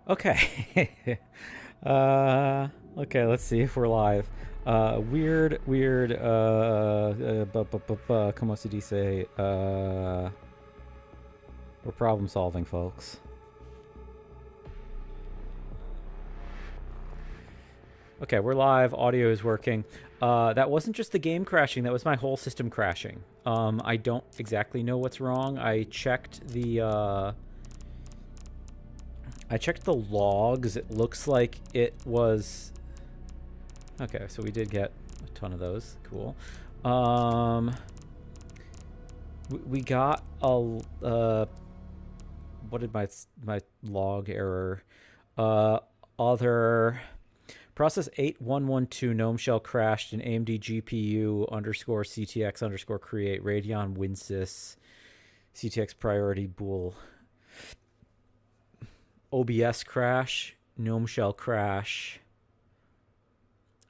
Okay. Okay, let's see if we're live. Weird, como se dice, we're problem solving, folks. Okay, we're live. Audio is working. That wasn't just the game crashing. That was my whole system crashing. I don't exactly know what's wrong. I checked the logs. It looks like it was... Okay, so we did get a ton of those. Cool. We got a... what did my log error? Other... Process 8112 GNOME shell crashed in AMD GPU underscore CTX underscore create Radeon WinSys CTX priority bool. OBS crash, GNOME shell crash.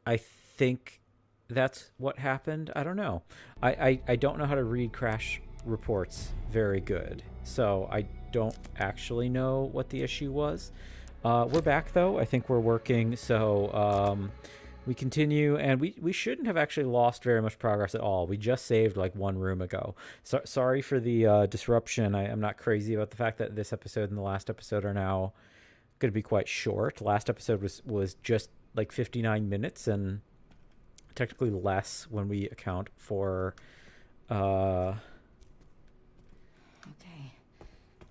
I think that's what happened. I don't know. I don't know how to read crash reports very good, so I don't actually know what the issue was. We're back though. I think we're working, so we continue, and we shouldn't have actually lost very much progress at all. We just saved like one room ago. So sorry for the disruption. I'm not crazy about the fact that this episode and the last episode are now going to be quite short. Last episode was just like 59 minutes, and technically less when we account for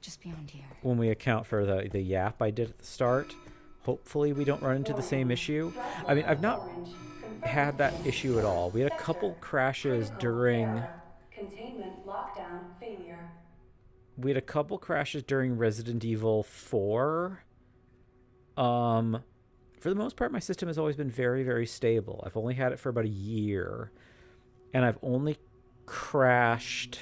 just beyond here. When we account for the yap I did at the start. Hopefully we don't run into the same issue. I mean, I've not had that issue at all. We had a couple crashes during... Containment lockdown failure. We had a couple crashes during Resident Evil 4. For the most part, my system has always been very, very stable. I've only had it for about a year. And I've only crashed...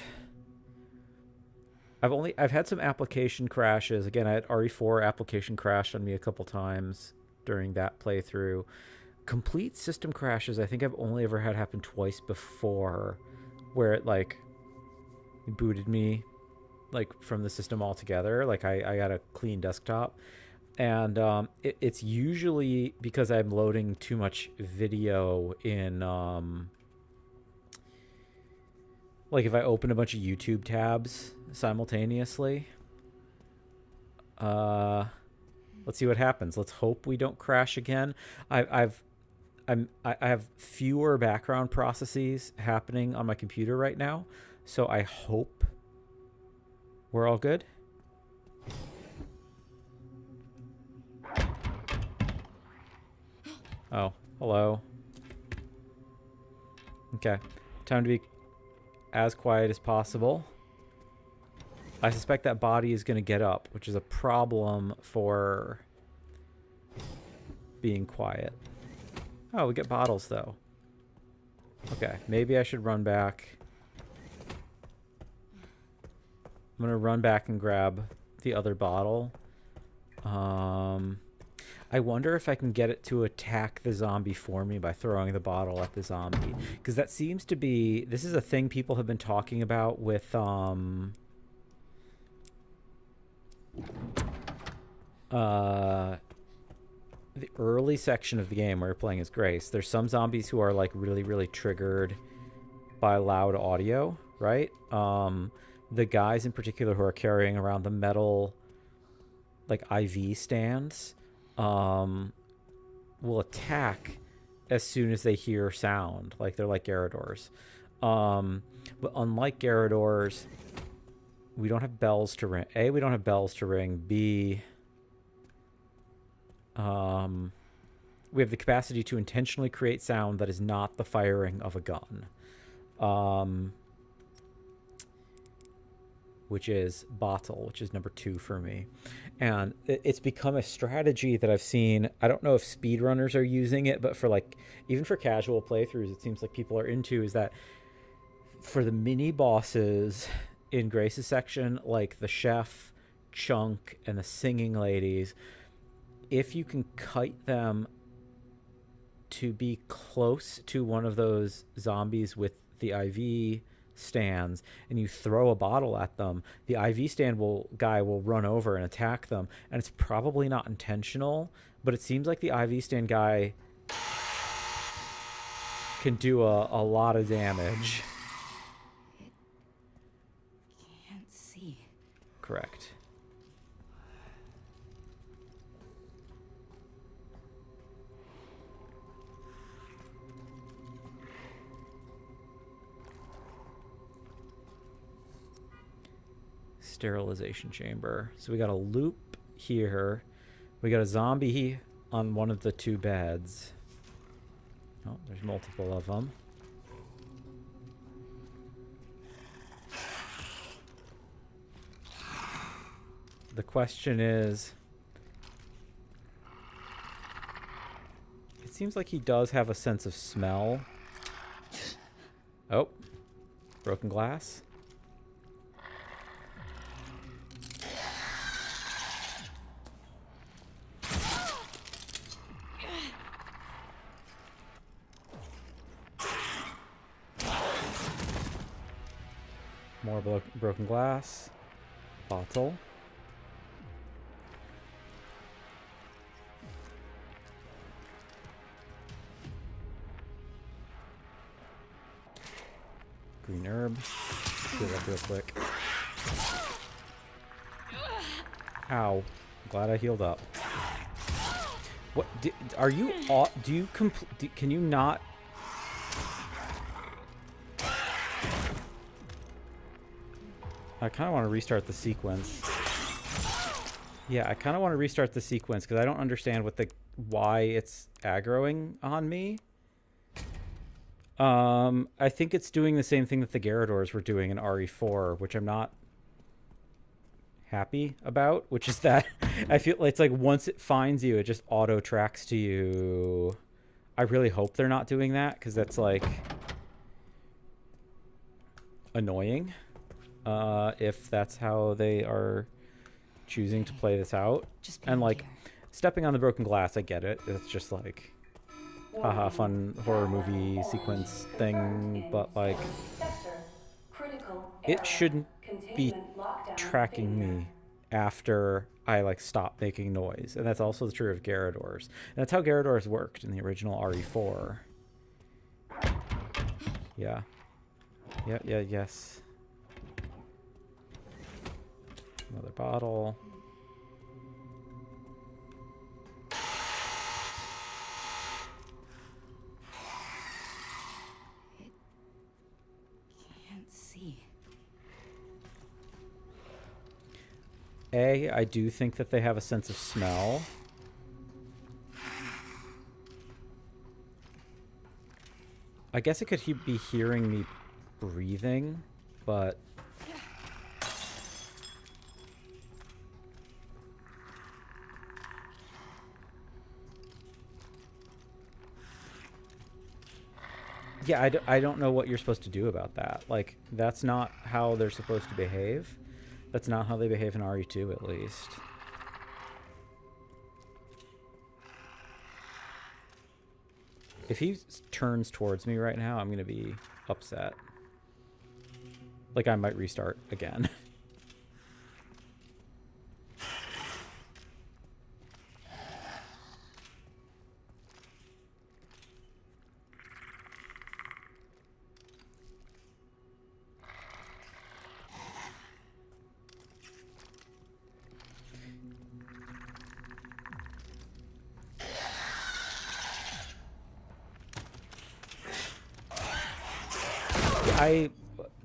I've had some application crashes. Again, I had RE4 application crashed on me a couple times during that playthrough. Complete system crashes, I think I've only ever had happen twice before, where it like booted me like from the system altogether. Like I got a clean desktop, and it's usually because I'm loading too much video in like if I open a bunch of YouTube tabs simultaneously. Let's see what happens. Let's hope we don't crash again. I have fewer background processes happening on my computer right now, so I hope we're all good. Oh, hello. Okay, time to be as quiet as possible. I suspect that body is going to get up, which is a problem for being quiet. Oh, we get bottles, though. Okay, maybe I should run back. I'm going to run back and grab the other bottle. I wonder if I can get it to attack the zombie for me by throwing the bottle at the zombie. Because that seems to be... This is a thing people have been talking about with... the early section of the game where you're playing as Grace. There's some zombies who are like really, really triggered by loud audio, right? The guys in particular who are carrying around the metal like IV stands will attack as soon as they hear sound. Like they're like Garradors. But unlike Garradors, we don't have bells to ring. A, we don't have bells to ring. B, we have the capacity to intentionally create sound that is not the firing of a gun. Which is bottle, which is number 2 for me. And it's become a strategy that I've seen. I don't know if speedrunners are using it, but for like, even for casual playthroughs, it seems like people are into, is that for the mini bosses in Grace's section, like the chef, Chunk, and the singing ladies, if you can kite them to be close to one of those zombies with the IV stands and you throw a bottle at them, the IV stand guy will run over and attack them. And it's probably not intentional, but it seems like the IV stand guy can do a lot of damage. Can't see. Correct. Sterilization chamber. So we got a loop here. We got a zombie on one of the 2 beds. Oh, there's multiple of them. The question is, it seems like he does have a sense of smell. Oh, broken glass. More broken glass. Bottle. Green herb. Heal up real quick. Ow. I'm glad I healed up. What? Are you... Do you... Can you not... I kind of want to restart the sequence. Yeah, I kind of want to restart the sequence because I don't understand why it's aggroing on me. I think it's doing the same thing that the Garradors were doing in RE4, which I'm not happy about, which is that I feel like it's like once it finds you, it just auto tracks to you. I really hope they're not doing that because that's like annoying. If that's how they are choosing to play this out. And like stepping on the broken glass, I get it. It's just like haha, fun horror movie sequence thing, but like it shouldn't be tracking me after I like stop making noise. And that's also true of Garradors. And that's how Garradors worked in the original RE4. Yeah. Yes. Another bottle. Can't see. I do think that they have a sense of smell. I guess it could be hearing me breathing, but... Yeah, I don't know what you're supposed to do about that. Like, that's not how they're supposed to behave. That's not how they behave in RE2, at least. If he turns towards me right now, I'm going to be upset. Like, I might restart again.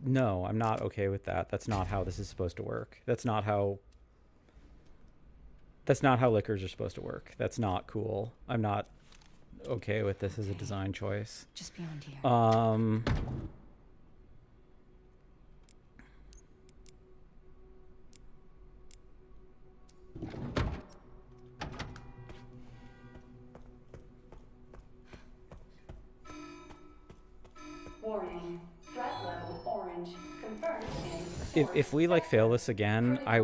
No, I'm not okay with that. That's not how this is supposed to work. That's not how liquors are supposed to work. That's not cool. I'm not okay with this as a design choice. Just beyond here. Warning. Threat level orange. Confirmed If we like fail this again, I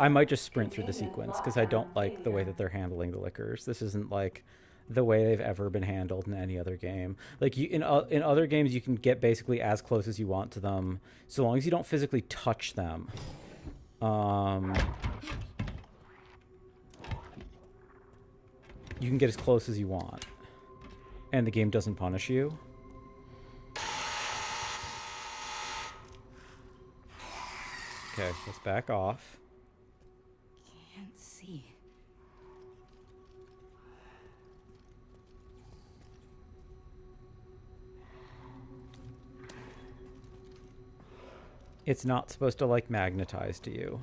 might just sprint through the sequence because I don't like the way that they're handling the liquors. This isn't like the way they've ever been handled in any other game. Like in other games, you can get basically as close as you want to them, so long as you don't physically touch them. You can get as close as you want, and the game doesn't punish you. Okay, let's back off. Can't see. It's not supposed to, like, magnetize to you.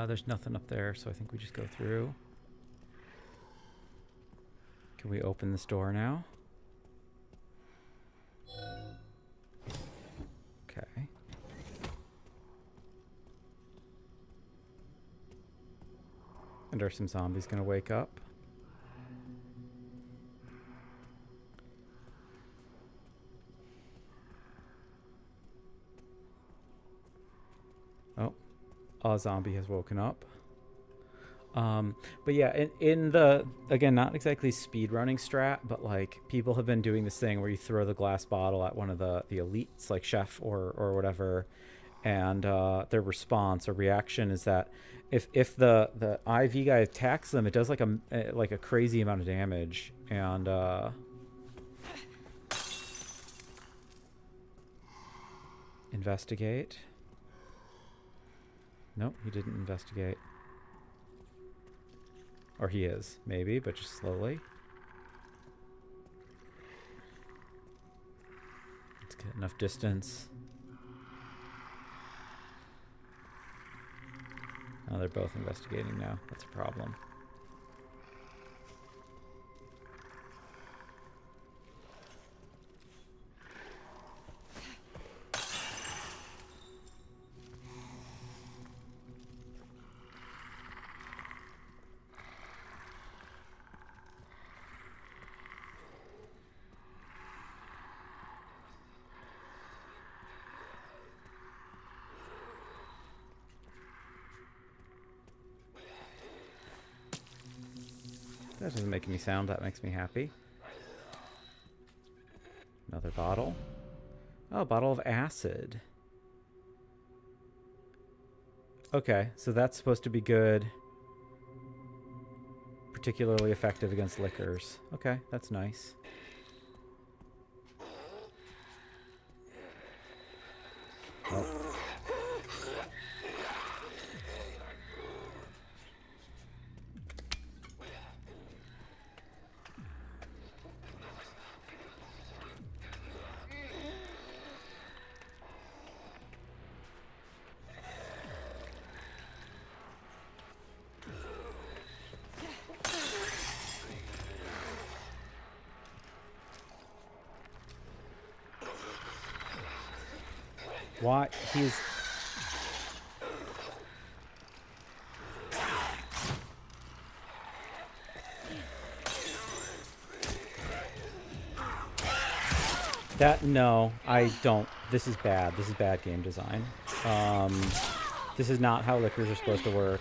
There's nothing up there, so I think we just go through. Can we open this door now? Okay. And are some zombies gonna wake up? Oh. A zombie has woken up. But yeah, in the, again, not exactly speedrunning strat, but like people have been doing this thing where you throw the glass bottle at one of the elites, like Chef or whatever, and their response or reaction is that if the IV guy attacks them, it does like a crazy amount of damage. And investigate. Nope, he didn't investigate. Or he is, maybe, but just slowly. Let's get enough distance. Oh, they're both investigating now. That's a problem. That doesn't make any sound. That makes me happy. Another bottle. Oh, a bottle of acid. Okay, so that's supposed to be good. Particularly effective against liquors. Okay, that's nice. Oh. Why? He's... That, no, I don't. This is bad. This is bad game design. This is not how liquors are supposed to work.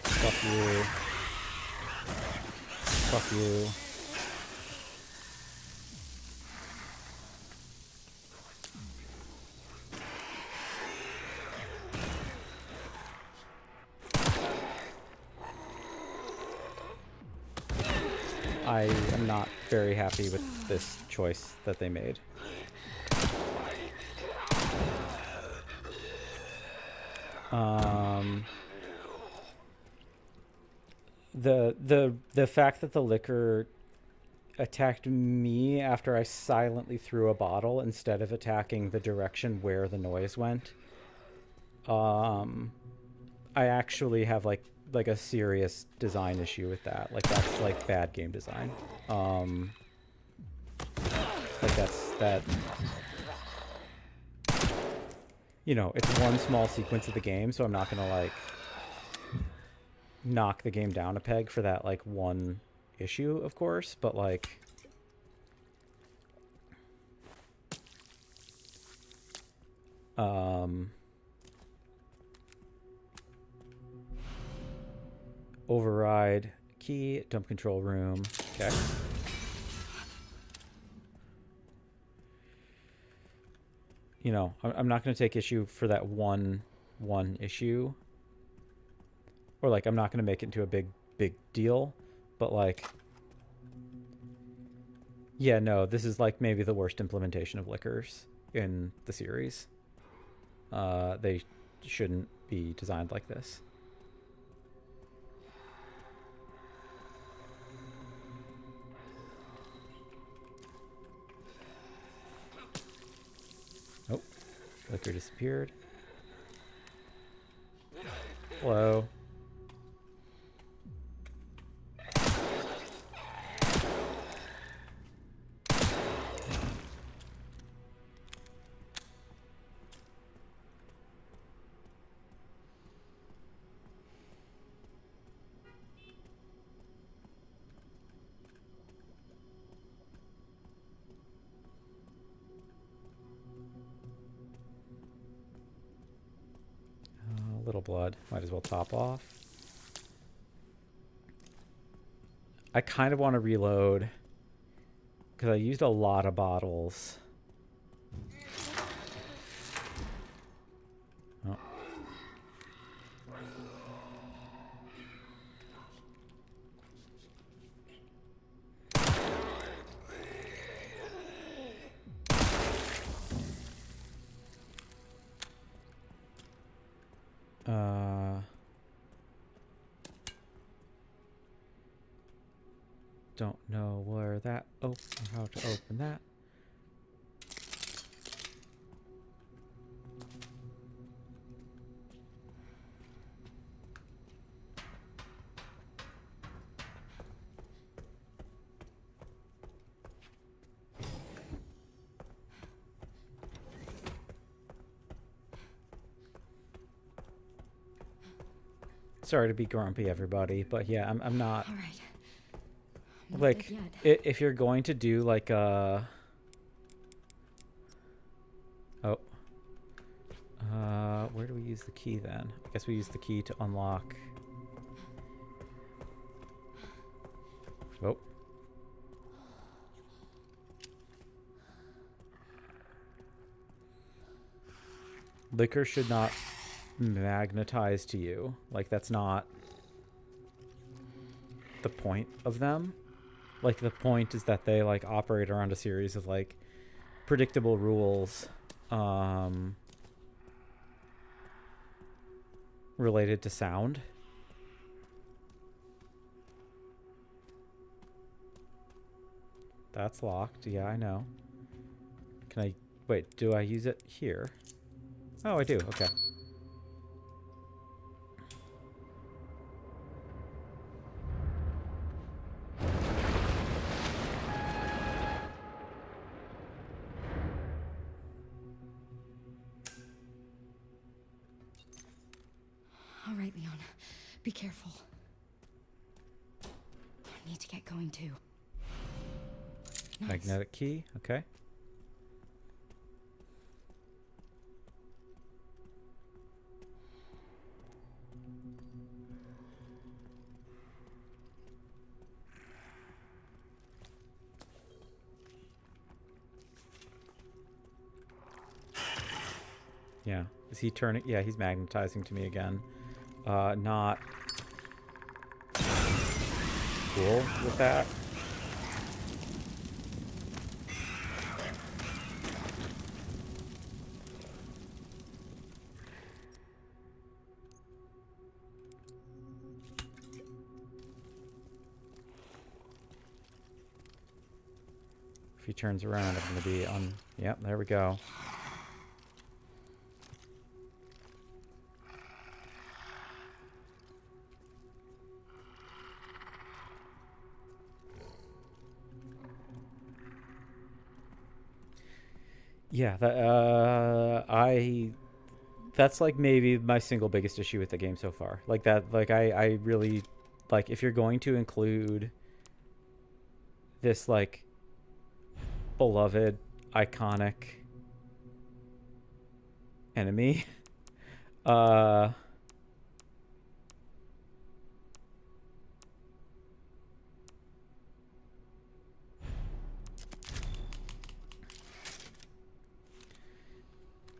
Fuck you. Fuck you. I am not very happy with this choice that they made. The fact that the liquor attacked me after I silently threw a bottle instead of attacking the direction where the noise went. I actually have like like a serious design issue with that. Like that's like bad game design. Like that. You know, it's one small sequence of the game, so I'm not gonna like knock the game down a peg for that like one issue, of course, but like override key, dump control room. Okay. You know, I'm not going to take issue for that one issue. Or, like, I'm not going to make it into a big deal. But, like, yeah, no, this is, like, maybe the worst implementation of lickers in the series. They shouldn't be designed like this. Oh, liquor disappeared. Hello. A little blood. Might as well top off. I kind of want to reload because I used a lot of bottles. Oh. Don't know where that how to open that. Sorry to be grumpy, everybody, but yeah, I'm not. All right. Like, if you're going to do like a... Oh. Where do we use the key then? I guess we use the key to unlock... Oh. Liquor should not magnetize to you. Like, that's not the point of them. Like, the point is that they, like, operate around a series of, like, predictable rules related to sound. That's locked. Yeah, I know. Can I... Wait, do I use it here? Oh, I do. Okay. All right, Leon. Be careful. I need to get going too. Nice. Magnetic key. Okay. Yeah. Is he turning? Yeah, he's magnetizing to me again. Not cool with that. If he turns around, I'm going to be on... Yep, there we go. Yeah, that's like maybe my single biggest issue with the game so far. Like that, like I really like if you're going to include this like beloved, iconic enemy, uh,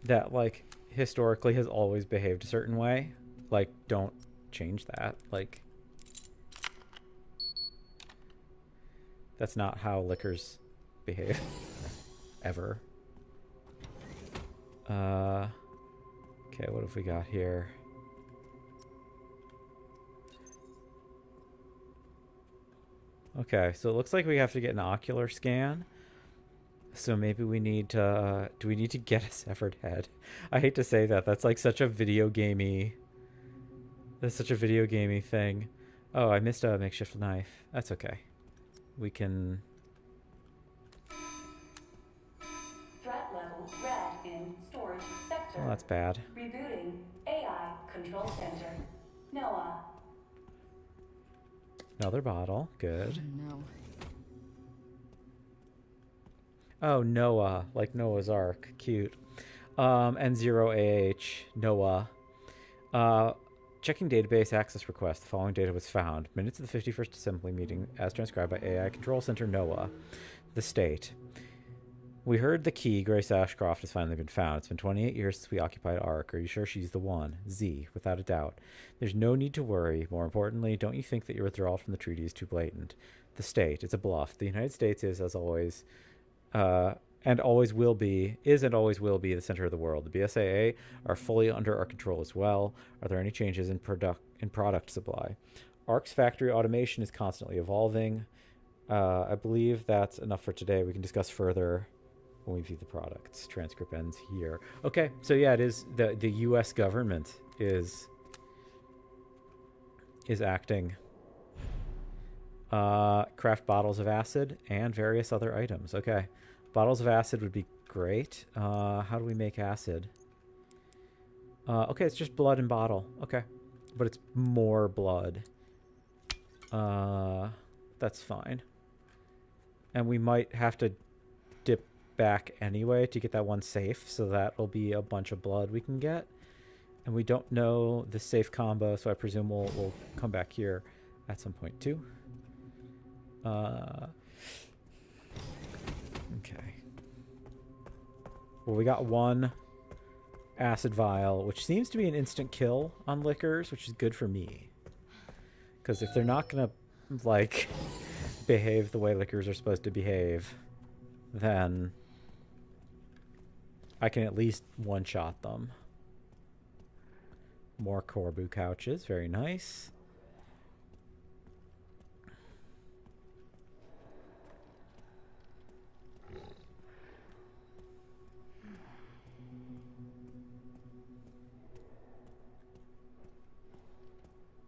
that like historically has always behaved a certain way, like don't change that. Like that's not how liquors behave ever. Okay, what have we got here? Okay, so it looks like we have to get an ocular scan. So maybe we need to... do we need to get a severed head? I hate to say that. That's like such a video gamey... That's such a video gamey thing. Oh, I missed a makeshift knife. That's okay. We can... Threat level red in storage sector. Well, that's bad. Rebooting AI control center. Noah. Another bottle. Good. No. Oh, Noah. Like Noah's Ark. Cute. And 0AH. Noah. Checking database access request. The following data was found. Minutes of the 51st Assembly meeting as transcribed by AI Control Center Noah. The state. We heard the key. Grace Ashcroft has finally been found. It's been 28 years since we occupied Ark. Are you sure she's the one? Z, without a doubt. There's no need to worry. More importantly, don't you think that your withdrawal from the treaty is too blatant? The state. It's a bluff. The United States is, as always, and always will be, the center of the world. The BSAA are fully under our control as well. Are there any changes in product supply? Ark's factory automation is constantly evolving. I believe that's enough for today. We can discuss further when we view the products. Transcript ends here. Okay, so yeah, it is the U.S. government is acting. Craft bottles of acid and various other items. Okay. Bottles of acid would be great. How do we make acid? Okay, it's just blood and bottle. Okay. But it's more blood. That's fine. And we might have to dip back anyway to get that one safe, so that'll be a bunch of blood we can get. And we don't know the safe combo, so I presume we'll come back here at some point too. Okay. Well, we got one acid vial, which seems to be an instant kill on liquors, which is good for me. Because if they're not going to, like, behave the way liquors are supposed to behave, then I can at least one-shot them. More Corbu couches. Very nice.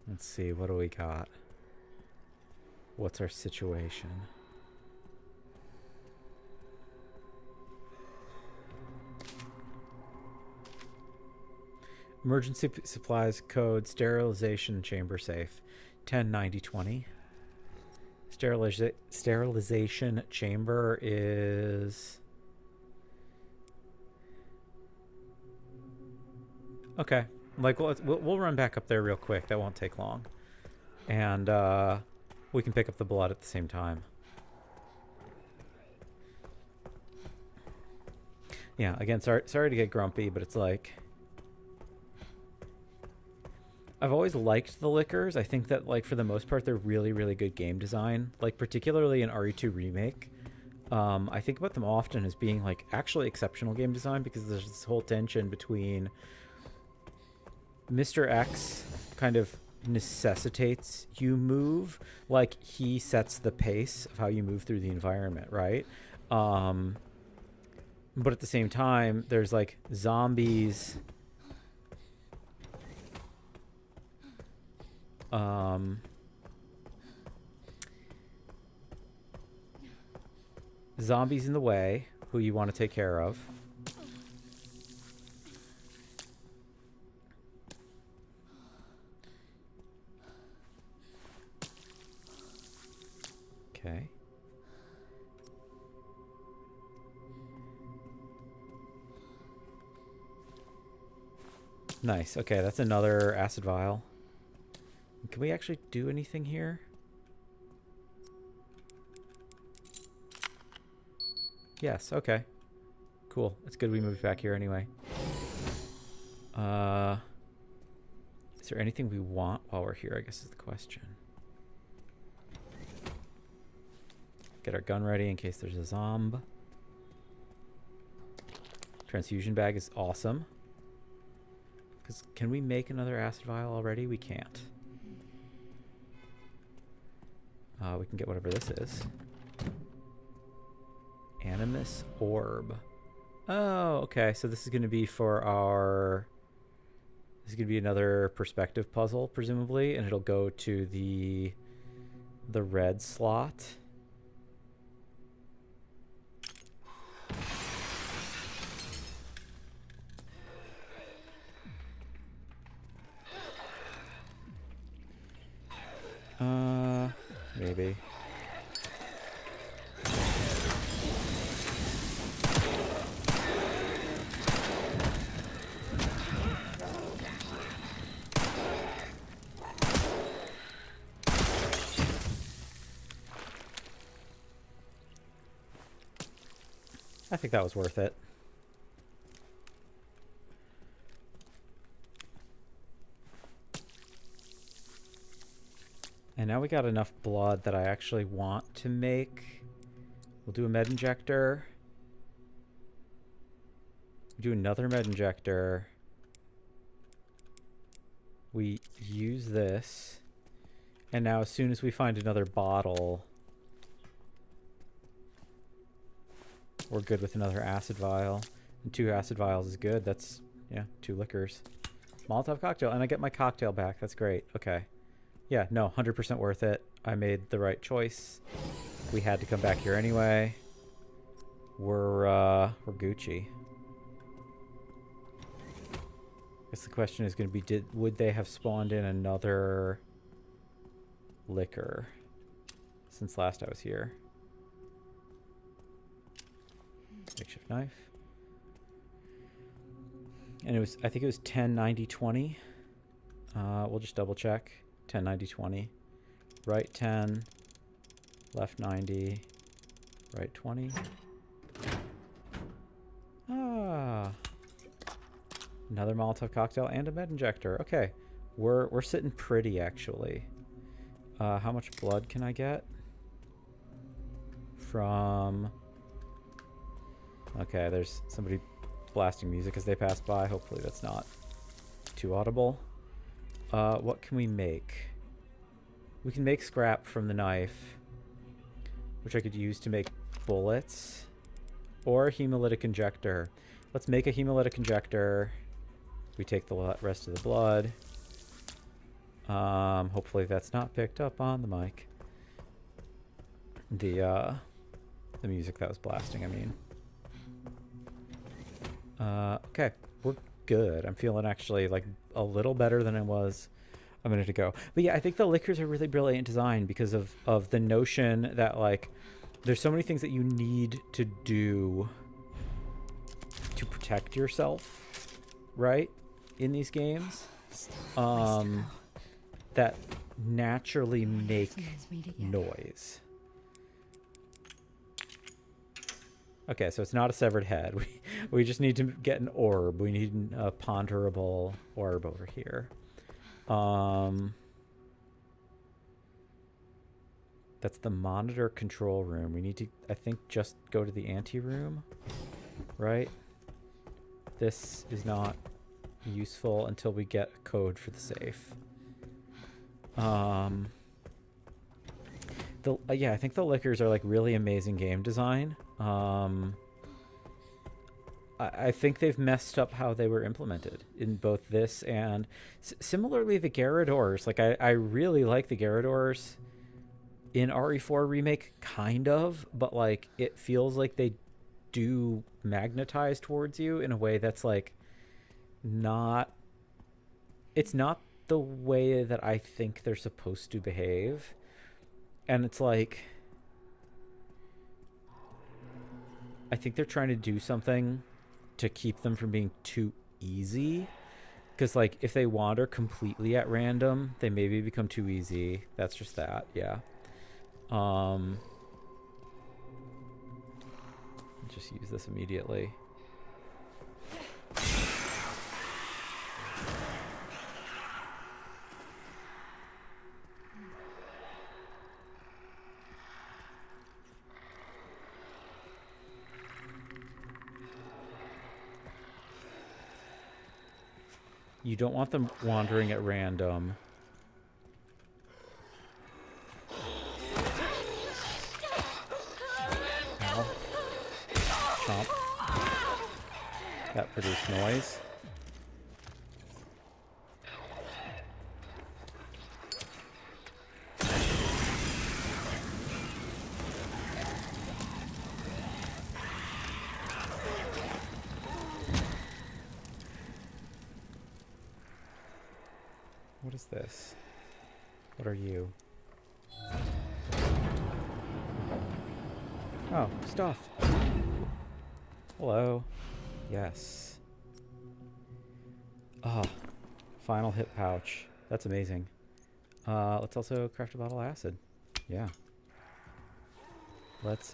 Let's see, what do we got? What's our situation? Emergency supplies code sterilization chamber safe 109020. Sterilization chamber is... Okay. Like, we'll run back up there real quick. That won't take long. And we can pick up the blood at the same time. Yeah, again, sorry to get grumpy, but it's like... I've always liked the liquors. I think that, like, for the most part, they're really, really good game design. Like, particularly in RE2 Remake. I think about them often as being, like, actually exceptional game design, because there's this whole tension between... Mr. X kind of necessitates you move. Like, he sets the pace of how you move through the environment, right? But at the same time, there's, like, zombies... zombies in the way who you want to take care of. Okay. Nice. Okay, that's another acid vial. Can we actually do anything here? Yes, okay. Cool. It's good we moved back here anyway. Is there anything we want while we're here, I guess is the question. Get our gun ready in case there's a zomb. Transfusion bag is awesome. Because can we make another acid vial already? We can't. We can get whatever this is. Animus orb. Oh, okay. So this is going to be for our... This is going to be another perspective puzzle, presumably. And it'll go to the red slot. Maybe. I think that was worth it. And now we got enough blood that I actually want to make. We'll do a med injector. We do another med injector. We use this. And now as soon as we find another bottle, we're good with another acid vial. And 2 acid vials is good. That's, yeah, 2 liquors. Molotov cocktail. And I get my cocktail back. That's great. Okay. Yeah, no, 100% worth it. I made the right choice. We had to come back here anyway. We're Gucci. I guess the question is going to be, would they have spawned in another liquor since last I was here? Makeshift knife. And it was, I think it was 10, 90, 20. We'll just double check. 10, 90, 20. Right 10, left 90, right 20. Ah. Another Molotov cocktail and a med injector. Okay. We're sitting pretty, actually. How much blood can I get? From... Okay, there's somebody blasting music as they pass by. Hopefully that's not too audible. What can we make? We can make scrap from the knife, which I could use to make bullets, or a hemolytic injector. Let's make a hemolytic injector. We take the rest of the blood. Hopefully that's not picked up on the mic. The music that was blasting, I mean. Okay, we're good. I'm feeling actually like a little better than I was a minute ago. But yeah, I think the liquors are really brilliant design because of the notion that like there's so many things that you need to do to protect yourself, right? In these games. That naturally make noise. Okay, so it's not a severed head. We just need to get an orb. We need a ponderable orb over here. That's the monitor control room. We need to, I think, just go to the ante room, right? This is not useful until we get a code for the safe. Yeah, I think the liquors are like really amazing game design. I think they've messed up how they were implemented in both this and similarly the Garradors. Like I really like the Garradors in RE4 remake, kind of, but like it feels like they do magnetize towards you in a way that's like not. It's not the way that I think they're supposed to behave, and it's like I think they're trying to do something to keep them from being too easy. Because, like, if they wander completely at random, they maybe become too easy. That's just that, yeah. Just use this immediately. You don't want them wandering at random. Ow. Chomp. That produced noise. What is this? What are you? Oh, stuff. Hello. Yes. Ah, final hit pouch. That's amazing. Let's also craft a bottle of acid. Yeah. Let's,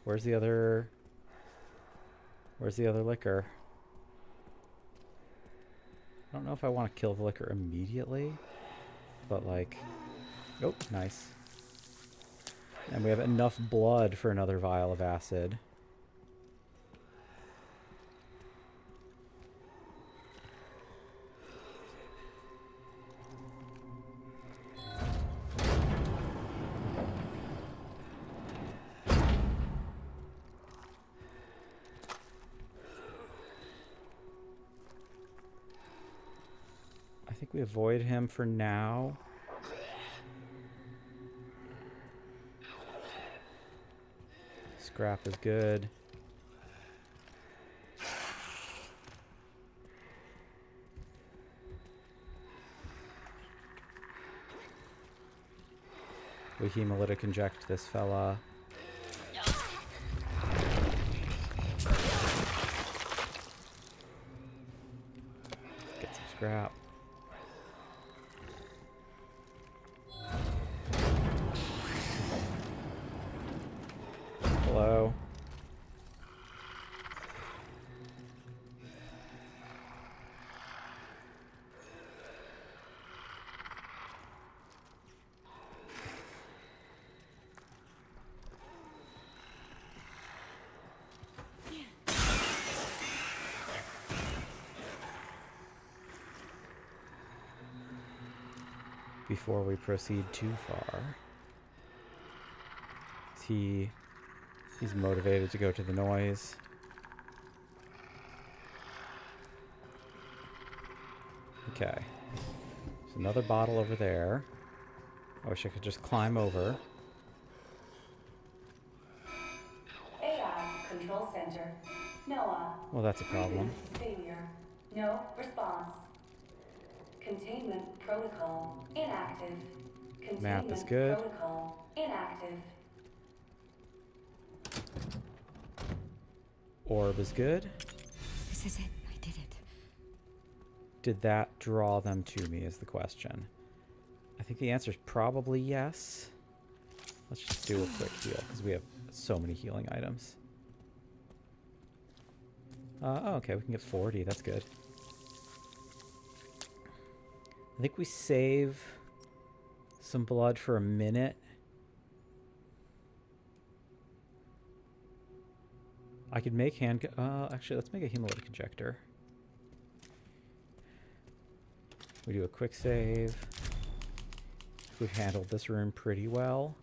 where's the other liquor? I don't know if I want to kill the liquor immediately, but like, oh, nice. And we have enough blood for another vial of acid. I think we avoid him for now. Scrap is good. We hemolytic inject this fella. Get some scrap. Hello. Before we proceed too far. He's motivated to go to the noise. Okay. There's another bottle over there. I wish I could just climb over. AI Control Center. Noah. Well, that's a problem. Reboot failure. No response. Containment protocol inactive. Containment Map is good. Protocol inactive. Orb is good. This is it. I did it. Did that draw them to me is the question. I think the answer is probably yes. Let's just do a quick heal because we have so many healing items. Oh, okay, we can get 40. That's good. I think we save some blood for a minute. I could make actually, let's make a hemolytic injector. We do a quick save. We've handled this room pretty well.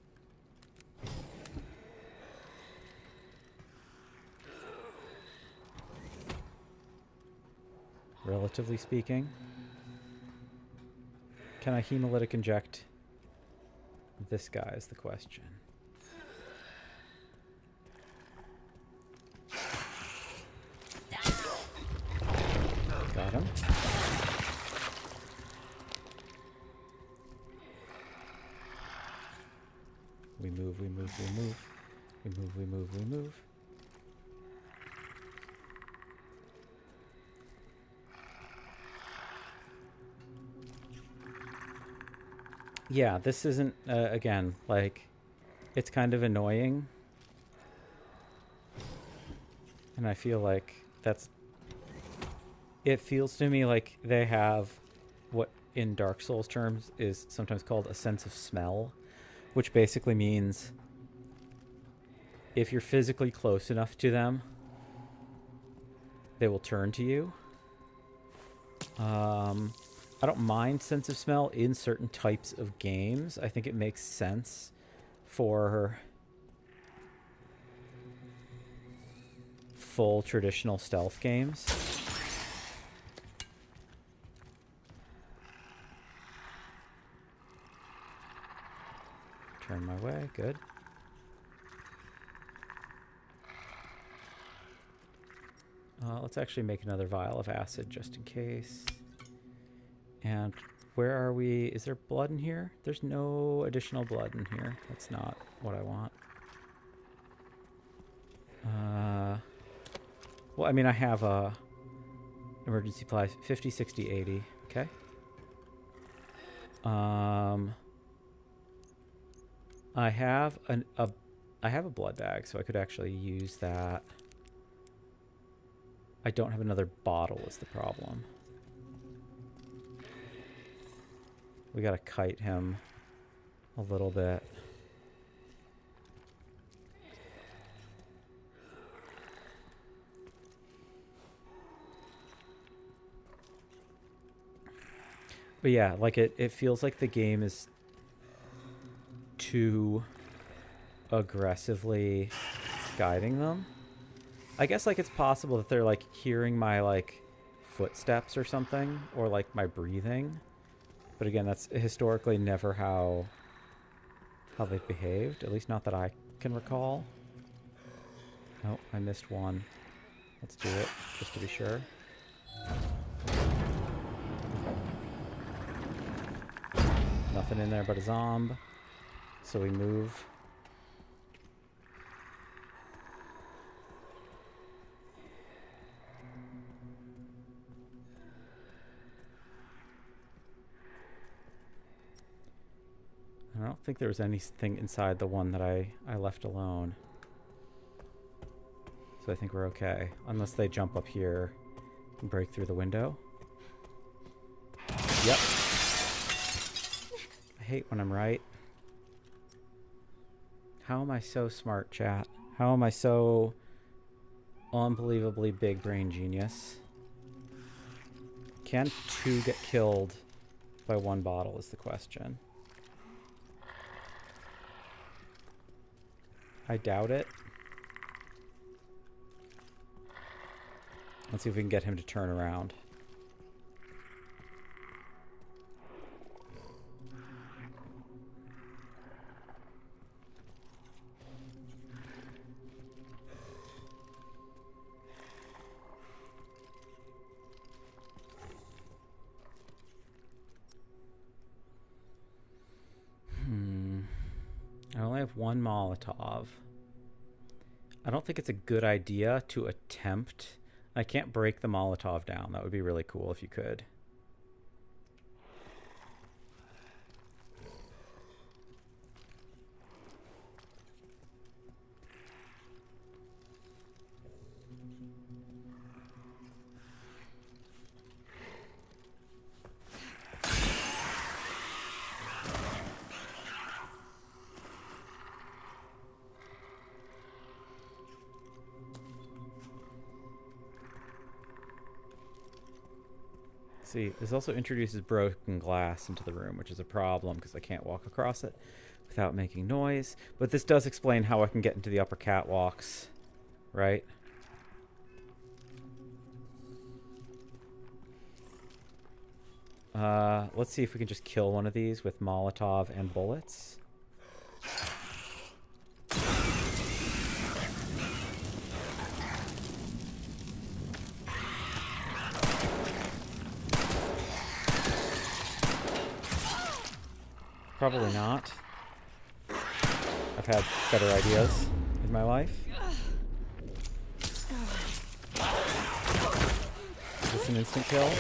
Relatively speaking. Can I hemolytic inject this guy is the question. Got him. We move, we move, we move. We move, we move, we move. Yeah, this isn't, again, like, it's kind of annoying. And I feel like it feels to me like they have what in Dark Souls terms is sometimes called a sense of smell, which basically means if you're physically close enough to them, they will turn to you. I don't mind sense of smell in certain types of games. I think it makes sense for full traditional stealth games. Turn my way, good. Let's actually make another vial of acid just in case. And where are we? Is there blood in here? There's no additional blood in here. That's not what I want. Well, I mean, I have a emergency supplies 50, 60, 80. Okay. I have a blood bag, so I could actually use that. I don't have another bottle is the problem. We gotta kite him a little bit. But yeah, like it feels like the game is too aggressively guiding them. I guess like it's possible that they're like hearing my like footsteps or something, or like my breathing. But again, that's historically never how they've behaved, at least not that I can recall. Oh, I missed one. Let's do it, just to be sure. Nothing in there but a zomb. So we move. I don't think there was anything inside the one that I left alone. So I think we're okay. Unless they jump up here and break through the window. Yep. I hate when I'm right. How am I so smart, chat? How am I so unbelievably big brain genius? Can 2 get killed by 1 bottle is the question. I doubt it. Let's see if we can get him to turn around. I only have 1 Molotov. I don't think it's a good idea to attempt. I can't break the Molotov down. That would be really cool if you could. See, this also introduces broken glass into the room, which is a problem because I can't walk across it without making noise. But this does explain how I can get into the upper catwalks, right? Let's see if we can just kill one of these with Molotov and bullets. Probably not. I've had better ideas in my life. Is this an instant kill?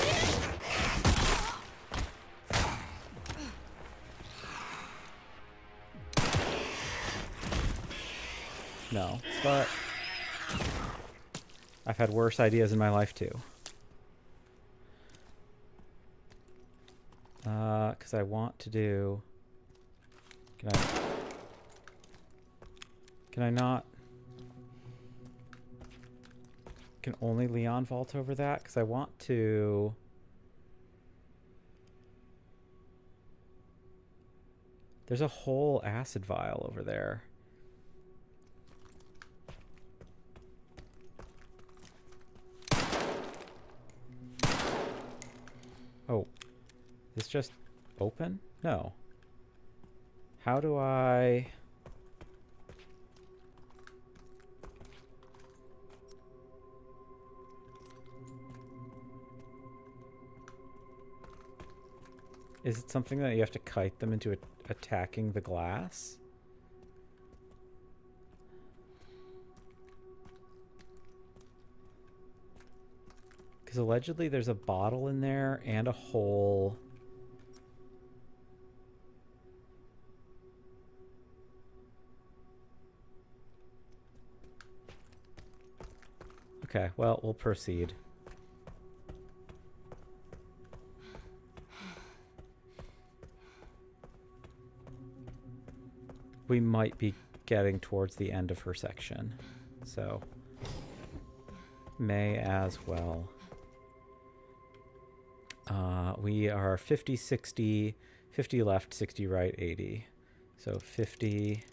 No, but I've had worse ideas in my life too. Because I want to do... Can I not? Can only Leon vault over that? Because I want to... There's a whole acid vial over there. Oh. Is this just open? No. How do I... Is it something that you have to kite them into attacking the glass? Because allegedly there's a bottle in there and a hole. Okay, well, we'll proceed. We might be getting towards the end of her section, so may as well. We are 50, 60, 50 left, 60 right, 80. So 50,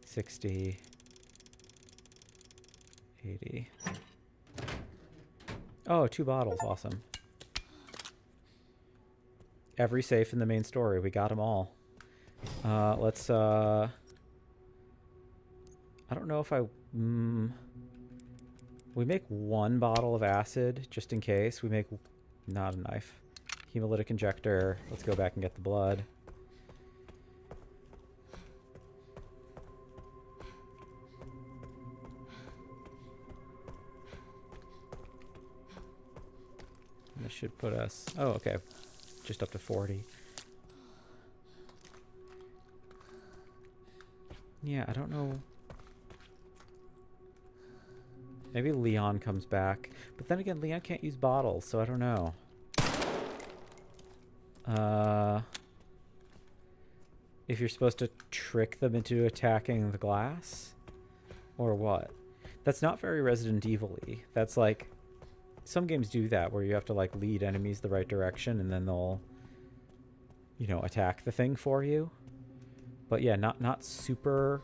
60, 80. Oh, 2 bottles, awesome. Every safe in the main story. We got them all. Let's, I don't know if I... we make 1 bottle of acid, just in case. We make... Not a knife. Hemolytic injector. Let's go back and get the blood. This should put us... Oh, okay. Just up to 40. Yeah, I don't know. Maybe Leon comes back. But then again, Leon can't use bottles, so I don't know. If you're supposed to trick them into attacking the glass? Or what? That's not very Resident Evil-y. That's like... Some games do that, where you have to like lead enemies the right direction and then they'll, you know, attack the thing for you. But yeah, not super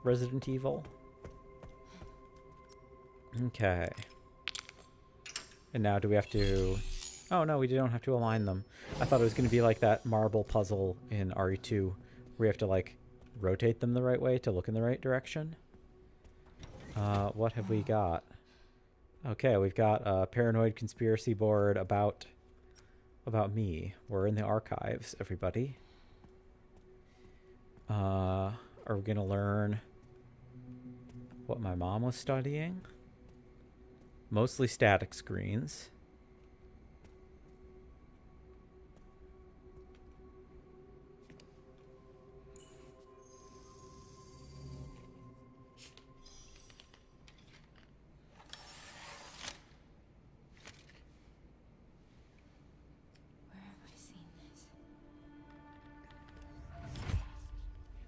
Resident Evil. Okay. And now do we have to... Oh no, we don't have to align them. I thought it was going to be like that marble puzzle in RE2 where you have to like rotate them the right way to look in the right direction. What have we got? Okay, we've got a paranoid conspiracy board about me. We're in the archives, everybody. Are we gonna learn what my mom was studying? Mostly static screens.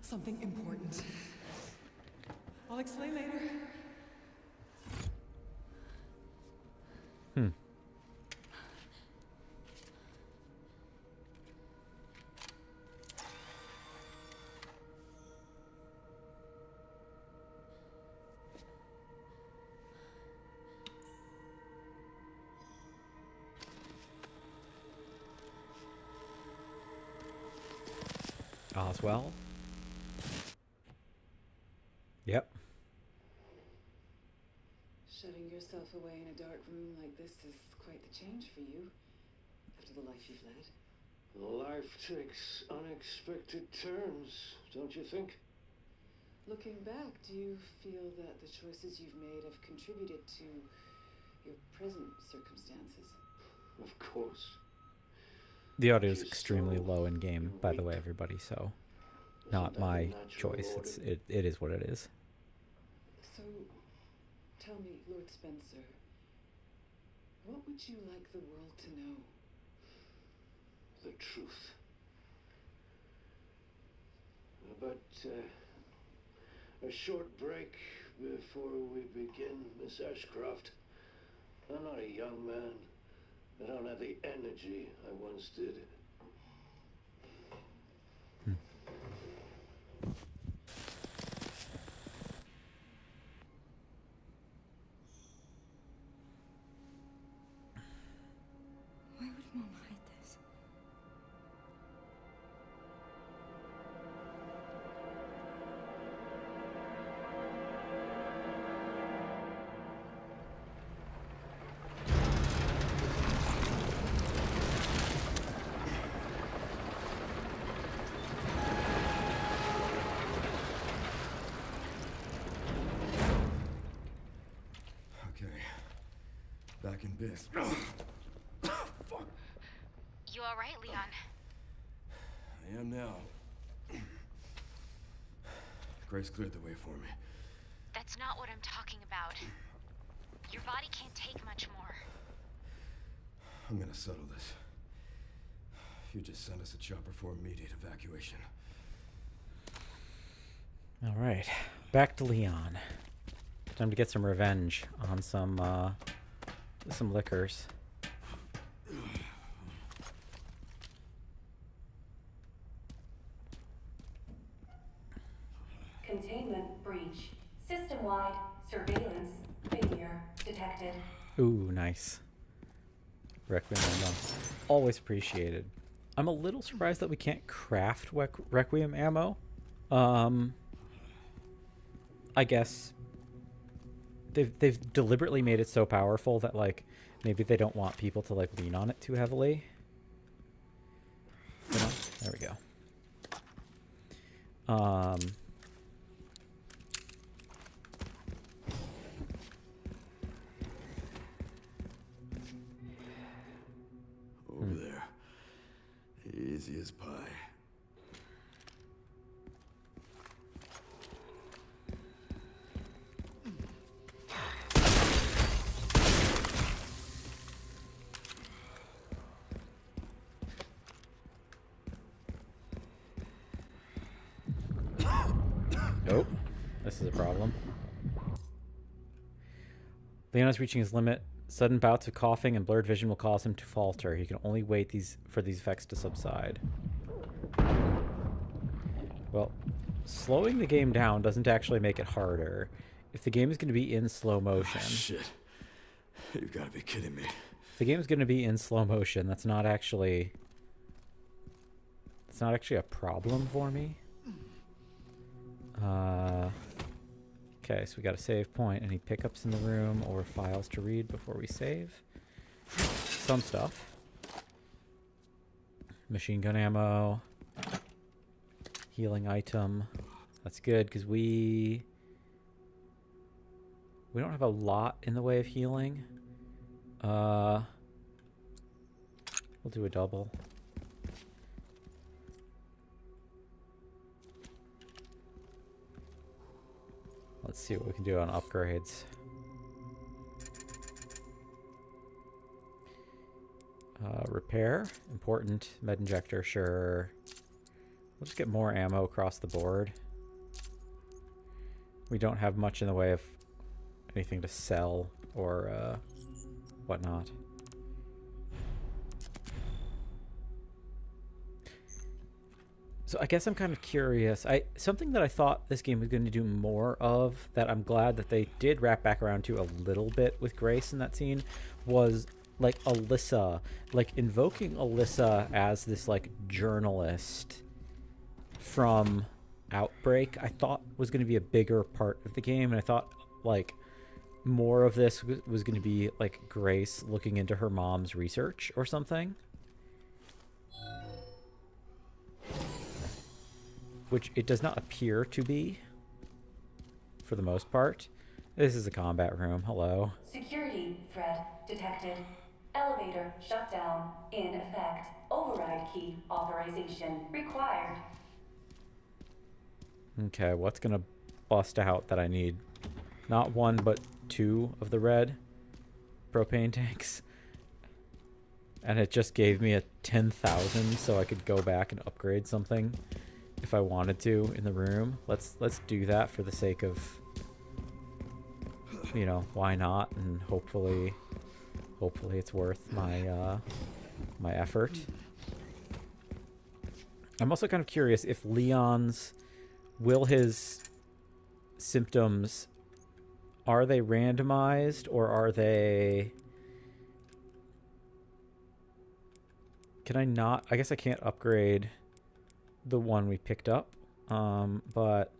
Something important. I'll explain later. Oswell? Yep. Shutting yourself away in a dark room like this is quite the change for you, after the life you've led. Life takes unexpected turns, don't you think? Looking back, do you feel that the choices you've made have contributed to your present circumstances? Of course. The audio is extremely low in game, by the way, everybody, so... not Sometimes my a natural choice. order. It is what it is. So, tell me, Lord Spencer, what would you like the world to know? The truth. But a short break before we begin, Miss Ashcroft. I'm not a young man. I don't have the energy I once did. Why would Mom hide this? Okay. Back in biz. Fuck. You all right, Leon? I am now. Grace cleared the way for me. That's not what I'm talking about. Your body can't take much more. I'm gonna settle this. You just send us a chopper for immediate evacuation. All right, back to Leon. Time to get some revenge on some liquors. Containment breach. System-wide surveillance failure detected. Ooh, nice. Requiem ammo. Always appreciated. I'm a little surprised that we can't craft Requiem ammo. I guess they've deliberately made it so powerful that like maybe they don't want people to like lean on it too heavily. You know? There we go. Over there. Easy as pie. Oh, this is a problem. Leon is reaching his limit. Sudden bouts of coughing and blurred vision will cause him to falter. He can only wait for these effects to subside. Well, slowing the game down doesn't actually make it harder. If the game is going to be in slow motion... Shit. You've got to be kidding me. If the game is going to be in slow motion, that's not actually... It's not actually a problem for me. Okay, so we got a save point. Any pickups in the room or files to read before we save? Some stuff. Machine gun ammo. Healing item. That's good because we don't have a lot in the way of healing. We'll do a double. Let's see what we can do on upgrades. Repair, important. Med injector, sure. We'll just get more ammo across the board. We don't have much in the way of anything to sell or whatnot. So I guess I'm kind of curious. Something that I thought this game was going to do more of, that I'm glad that they did wrap back around to a little bit with Grace in that scene, was like Alyssa, like invoking Alyssa as this like journalist from Outbreak. I thought was going to be a bigger part of the game, and I thought like more of this was going to be like Grace looking into her mom's research or something. Which it does not appear to be, for the most part. This is a combat room. Hello. Security threat detected. Elevator shut down in effect. Override key authorization required. Okay, what's gonna bust out that I need? Not one, but two of the red propane tanks. And it just gave me a 10,000 so I could go back and upgrade something if I wanted to in the room. Let's do that for the sake of, you know, why not? And hopefully it's worth my my effort. I'm also kind of curious if Leon's, will his symptoms, are they randomized or are they... Can I not? I guess I can't upgrade the one we picked up, but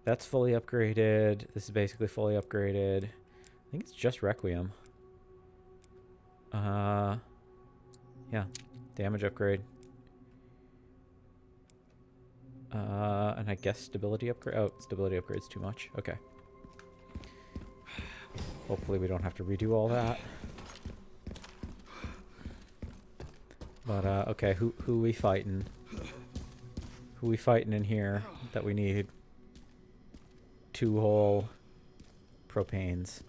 that's fully upgraded. This is basically fully upgraded. I think it's just Requiem. Yeah, damage upgrade. And I guess stability upgrade. Oh, stability upgrade's too much. Okay. Hopefully we don't have to redo all that. But, okay, who we fighting? Who we fighting in here that we need 2 whole propanes?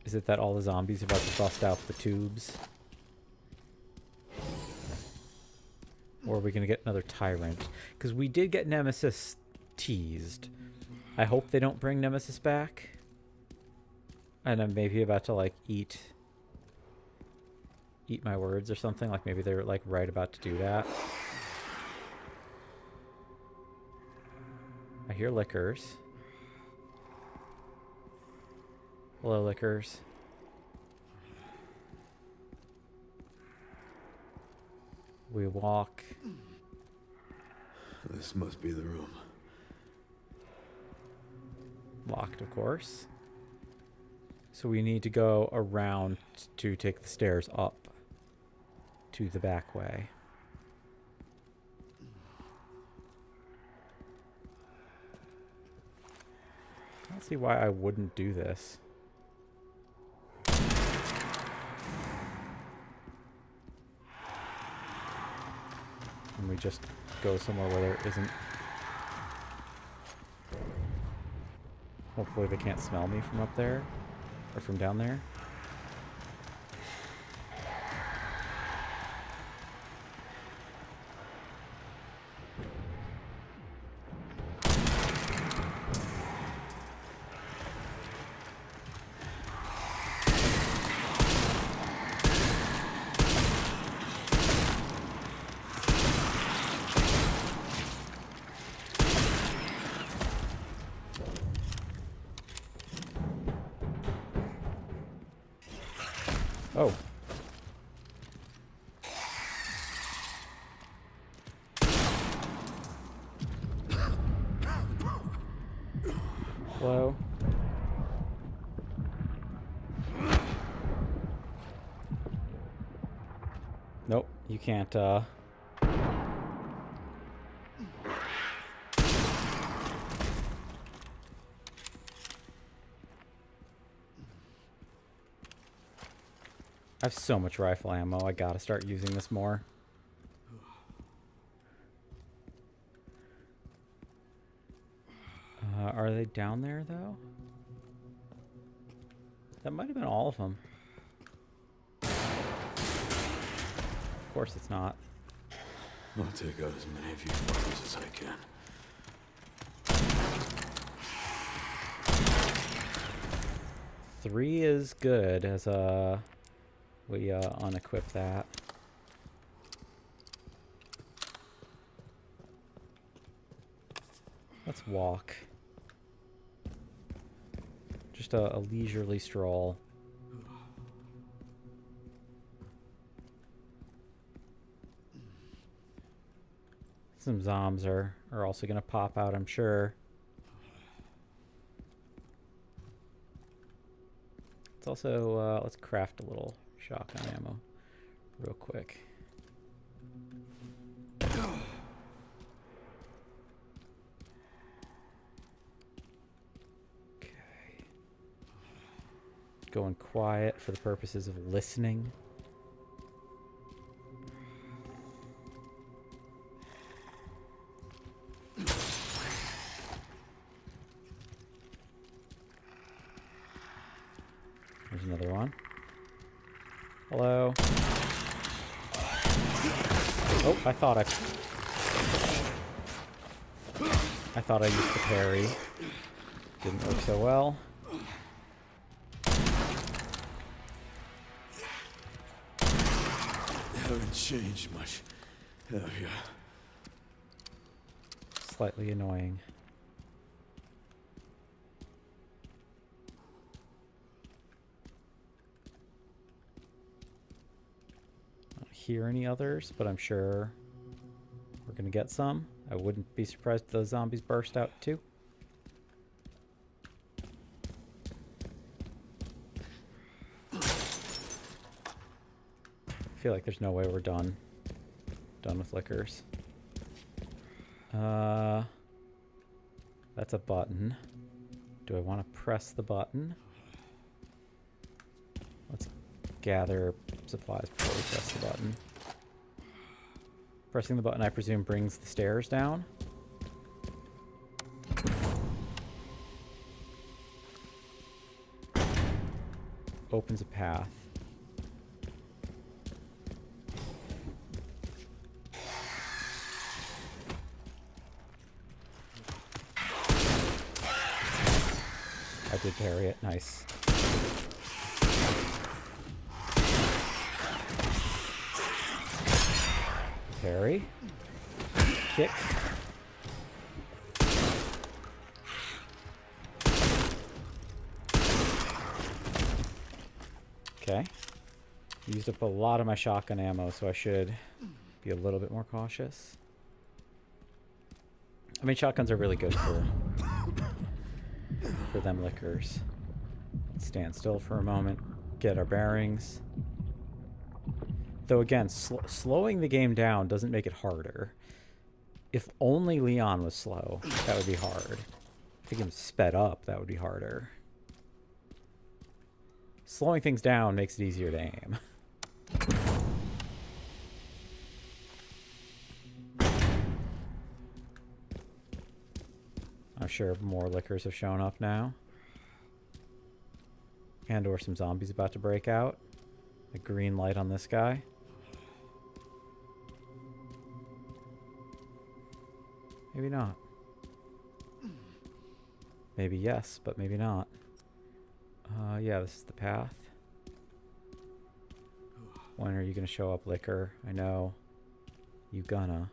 Is it that all the zombies are about to bust out the tubes? Or are we going to get another tyrant? Because we did get Nemesis teased. I hope they don't bring Nemesis back. And I'm maybe about to, like, eat my words or something. Like, maybe they're, like, right about to do that. I hear liquors. Hello, liquors. We walk. This must be the room. Locked, of course. So we need to go around to take the stairs up to the back way. I don't see why I wouldn't do this. And we just go somewhere where there isn't... Hopefully they can't smell me from up there. Or from down there. Oh. Hello? Nope, you can't, I have so much rifle ammo, I gotta start using this more. Are they down there, though? That might have been all of them. Of course it's not. I'll take out as many of you fuckers as I can. 3 is good as we unequip that. Let's walk. Just a leisurely stroll. Some zombs are also gonna pop out, I'm sure. Let's also let's craft a little shotgun ammo real quick. Okay. Going quiet for the purposes of listening. another one. Hello. Oh, I thought I used the parry. Didn't work so well. Haven't changed much, have you? Slightly annoying. I don't hear any others, but I'm sure we're gonna get some. I wouldn't be surprised if those zombies burst out too. I feel like there's no way we're done with liquors. That's a button. Do I want to press the button? Let's gather supplies before we press the button. Pressing the button, I presume, brings the stairs down. Opens a path. I did parry it. Nice. Parry. Kick. Okay. Used up a lot of my shotgun ammo, so I should be a little bit more cautious. I mean, shotguns are really good for them liquors. Let's stand still for a moment, get our bearings. Though again, slowing the game down doesn't make it harder. If only Leon was slow, that would be hard. If he was sped up, that would be harder. Slowing things down makes it easier to aim. I'm sure more liquors have shown up now. And or some zombies about to break out. A green light on this guy. Maybe not. Maybe yes, but maybe not. Yeah, this is the path. When are you gonna show up, liquor? I know. You gonna.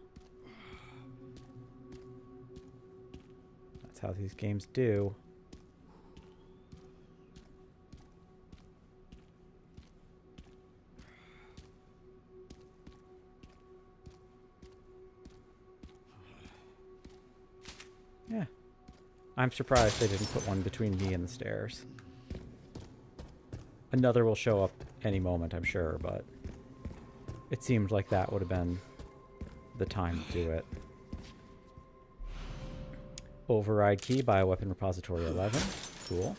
That's how these games do. Yeah. I'm surprised they didn't put one between me and the stairs. Another will show up any moment, I'm sure, but it seemed like that would have been the time to do it. Override key, bioweapon repository 11. Cool.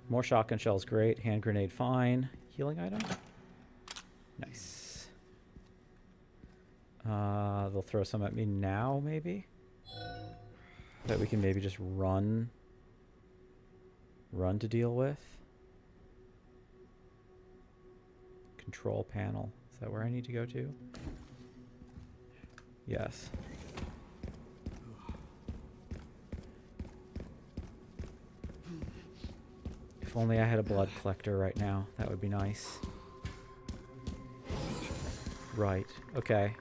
More shotgun shells, great. Hand grenade, fine. Healing item? Nice. They'll throw some at me now, maybe? That we can maybe just run to deal with. Control panel. Is that where I need to go to? Yes. If only I had a blood collector right now. That would be nice. Right. Okay.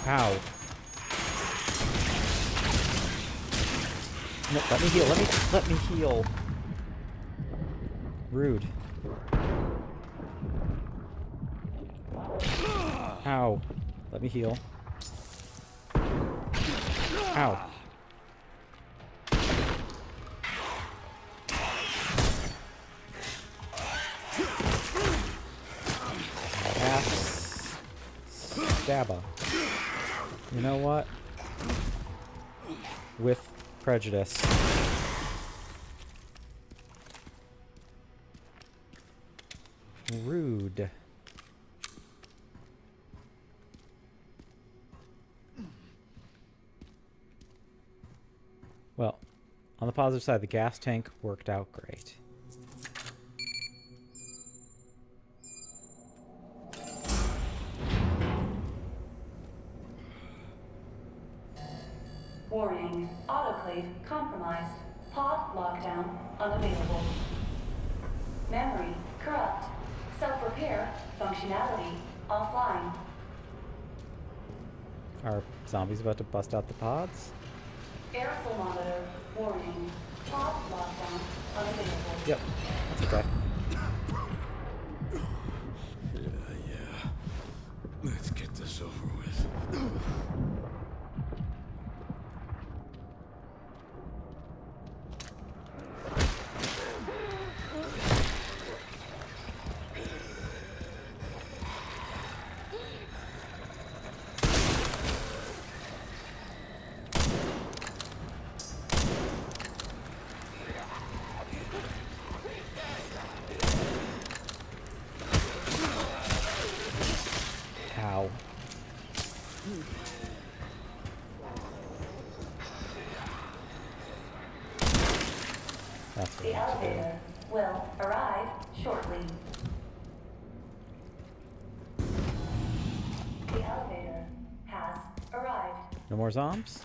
Ow. No, let me heal. Let me heal. Rude. Ow. Let me heal. Ow. Stabba. You know what? With prejudice. Rude. Well, on the positive side, the gas tank worked out great. Warning, autoclave compromised. Pod lockdown unavailable. Memory corrupt. Self-repair functionality offline. Are zombies about to bust out the pods? Aerosol monitor warning. Pod lockdown unavailable. Yep, that's okay. Yeah. Let's get this over with. Ow. That's what The I have to do. elevator will arrive shortly. The elevator has arrived. No more zombs?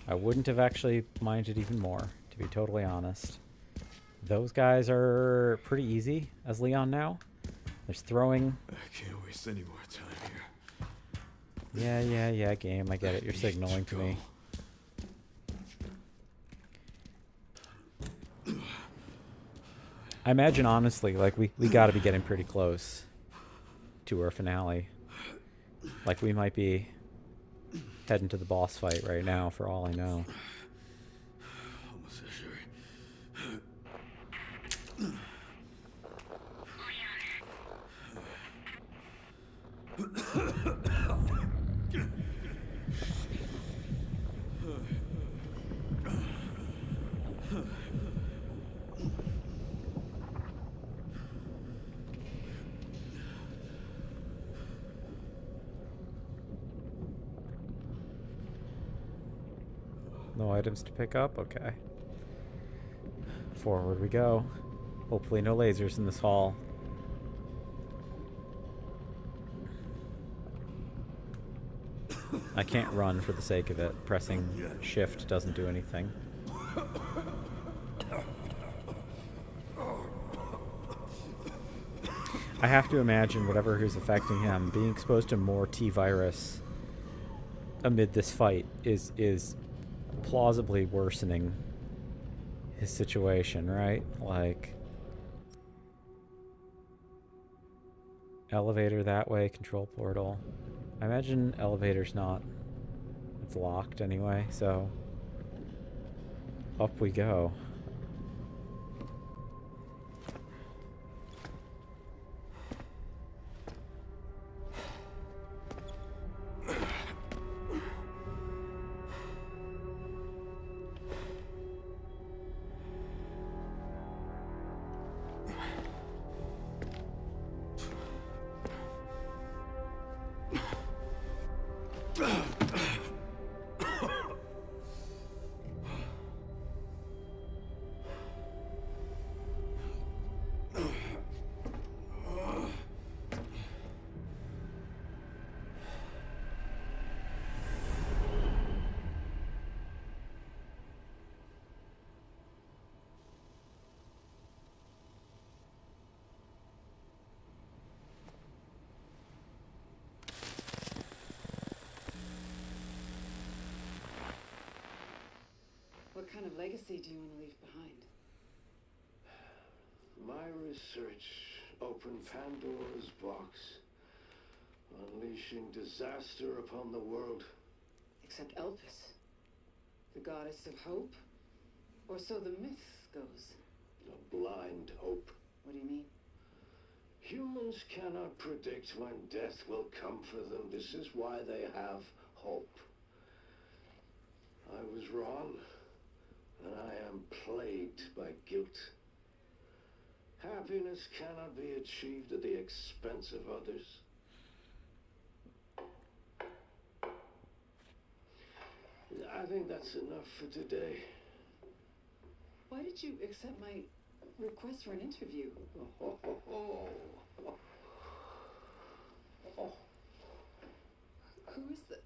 I wouldn't have actually minded even more, to be totally honest. Those guys are pretty easy as Leon now. There's throwing. I can't waste any more time here. Yeah, game. I get it. You're signaling to me. I imagine, honestly, like, we gotta be getting pretty close to our finale. Like, we might be heading to the boss fight right now, for all I know. Almost sure. No items to pick up? Okay. Forward we go. Hopefully no lasers in this hall. I can't run for the sake of it. Pressing shift doesn't do anything. I have to imagine whatever is affecting him, being exposed to more T-virus amid this fight is plausibly worsening his situation, right? Like, elevator that way, control portal. I imagine elevator's not, it's locked anyway, so up we go. What kind of legacy do you want to leave behind? My research opened Pandora's box, unleashing disaster upon the world. Except Elpis, the goddess of hope? Or so the myth goes. A blind hope. What do you mean? Humans cannot predict when death will come for them. This is why they have hope. I was wrong, and I am plagued by guilt. Happiness cannot be achieved at the expense of others. I think that's enough for today. Why did you accept my request for an interview? Who is that?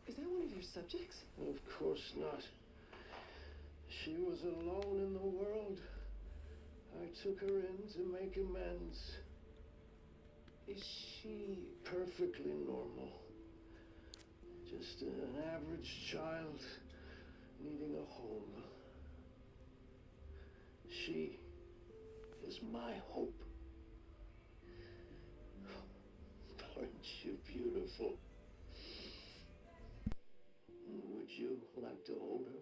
Is that one of your subjects? Of course not. She was alone in the world. I took her in to make amends. Is she... Perfectly normal. Just an average child needing a home. She is my hope. Aren't you beautiful? Would you like to hold her?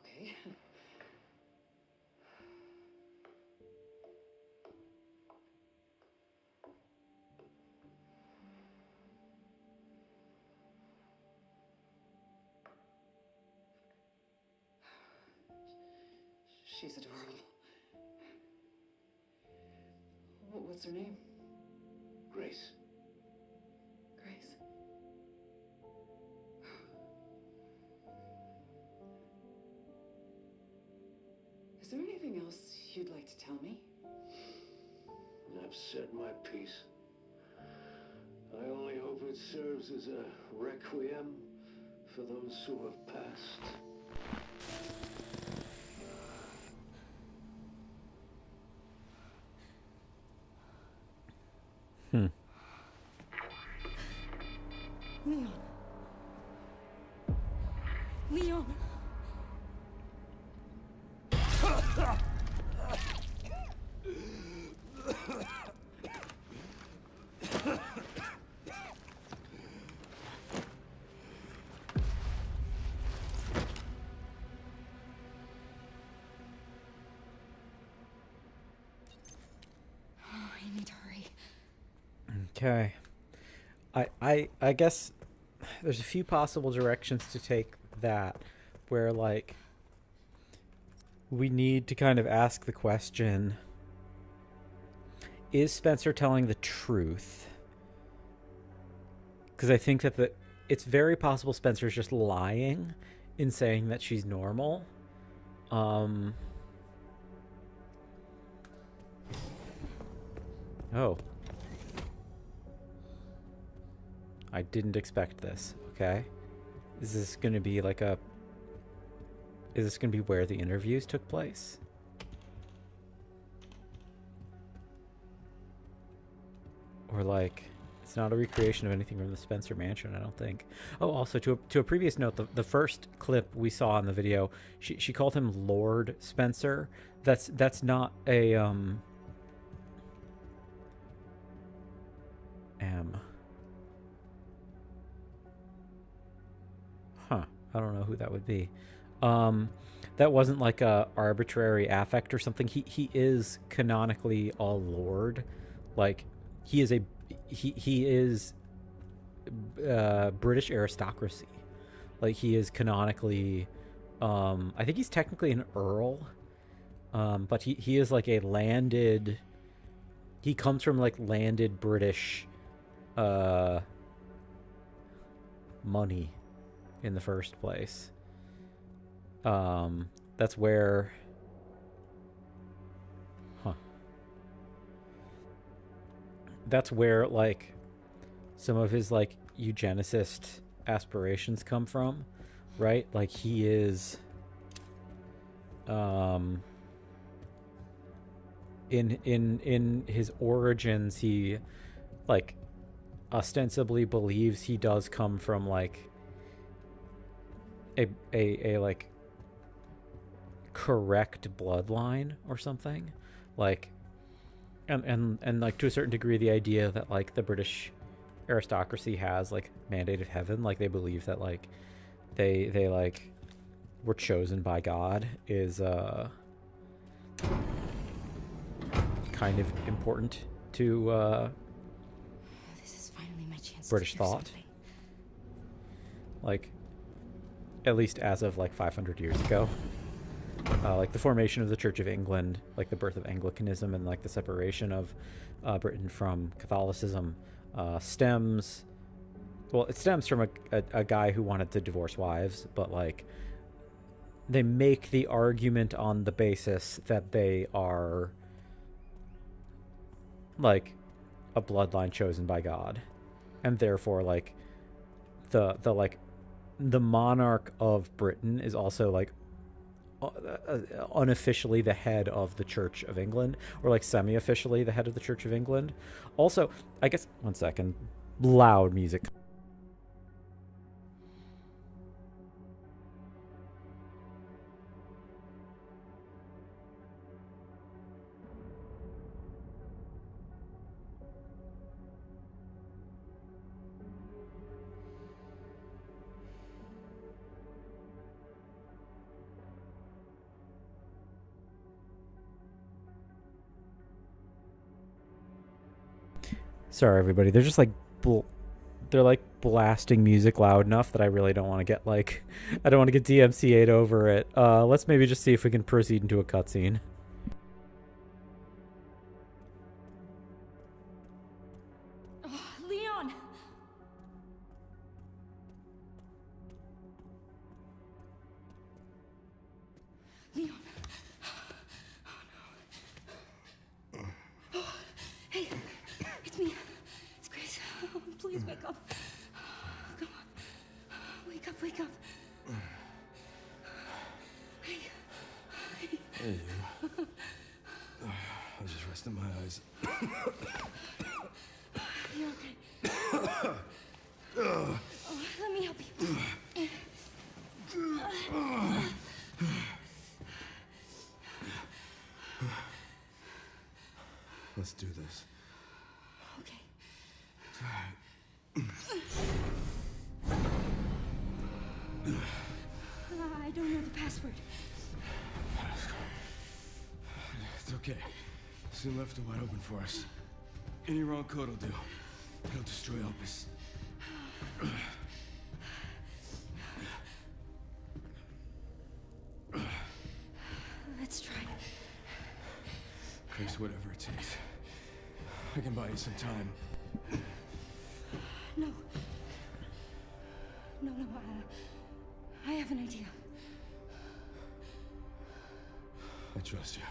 Okay. She's adorable. What's her name? Grace. Grace. Is there anything else you'd like to tell me? I've said my piece. I only hope it serves as a requiem for those who have passed. Leon. Leon. I need to hurry. Okay. I guess there's a few possible directions to take that, where like we need to kind of ask the question, is Spencer telling the truth? Because I think that it's very possible Spencer's just lying in saying that she's normal. Oh. I didn't expect this. Okay. Is this going to be like a... Is this going to be where the interviews took place? Or like... It's not a recreation of anything from the Spencer Mansion, I don't think. Oh, also, to a previous note, the first clip we saw in the video, she called him Lord Spencer. That's not a... Huh. I don't know who that would be. That wasn't like a arbitrary affect or something. He is canonically a lord. Like, he is British aristocracy. Like, he is canonically... I think he's technically an earl. But he is like a landed... He comes from like landed British money in the first place. That's where... That's where, like, some of his, like, eugenicist aspirations come from, right? Like, he is... In his origins, he, like, ostensibly believes he does come from, like, a like correct bloodline or something, like, and like to a certain degree the idea that like the British aristocracy has like mandated heaven, like they believe that like they like were chosen by God is kind of important to This is finally my chance British to do thought. something. Like, at least as of like 500 years ago. Like the formation of the Church of England, like the birth of Anglicanism, and like the separation of Britain from Catholicism stems. Well, it stems from a guy who wanted to divorce wives, but like they make the argument on the basis that they are like a bloodline chosen by God, and therefore like the monarch of Britain is also like unofficially the head of the Church of England, or like semi-officially the head of the Church of England. Also, I guess, one second, loud music. Sorry, everybody. They're just like they're like blasting music loud enough that I really don't want to get like I don't want to get DMCA'd over it. Let's maybe just see if we can proceed into a cutscene. Oh, Leon! Leon! Oh no. Hey, it's me. It's Grace. Oh, please wake up. Come on. Wake up, wake up. Hey. Hey, you. I was just resting my eyes. You okay? Oh, let me help you. Let's do this. Okay. I don't know the password. It's okay. Soon left it wide open for us. Any wrong code will do. It'll destroy Opus. Let's try. Grace, whatever it takes. I can buy you some time. No. No, I have an idea. I trust you.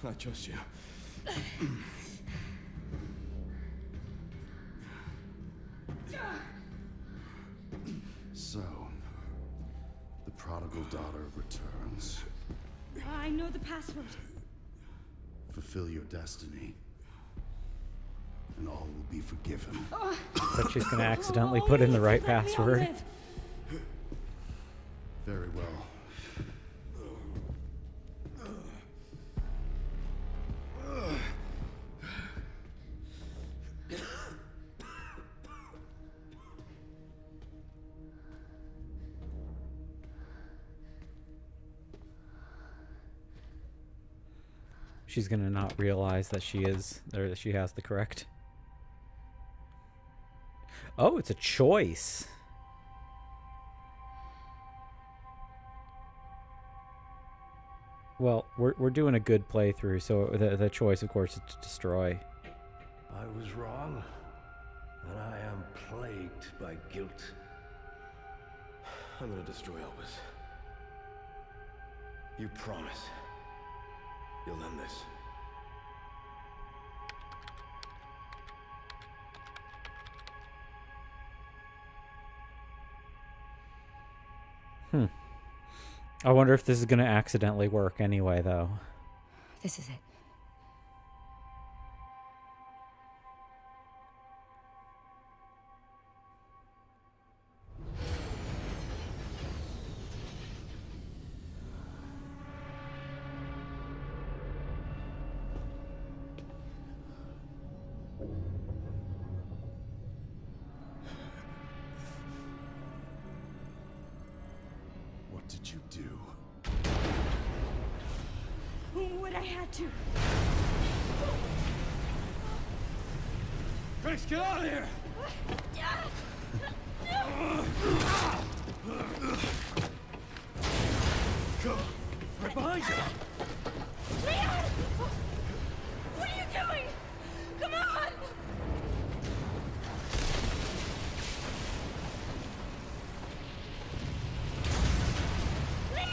I trust you. So, the prodigal daughter returns. I know the password. Fulfill your destiny, and all will be forgiven. But she's gonna accidentally put in the right password. Very well. She's gonna not realize that she is, or that she has the correct. Oh, it's a choice. Well, we're doing a good playthrough, so the choice, of course, is to destroy. I was wrong, and I am plagued by guilt. I'm gonna destroy Opus. You promise. You'll end this. I wonder if this is going to accidentally work anyway, though. This is it. did you do? What I had to. Grace, get out of here! Go! Right behind you! Leon! What are you doing? Come on! Leon!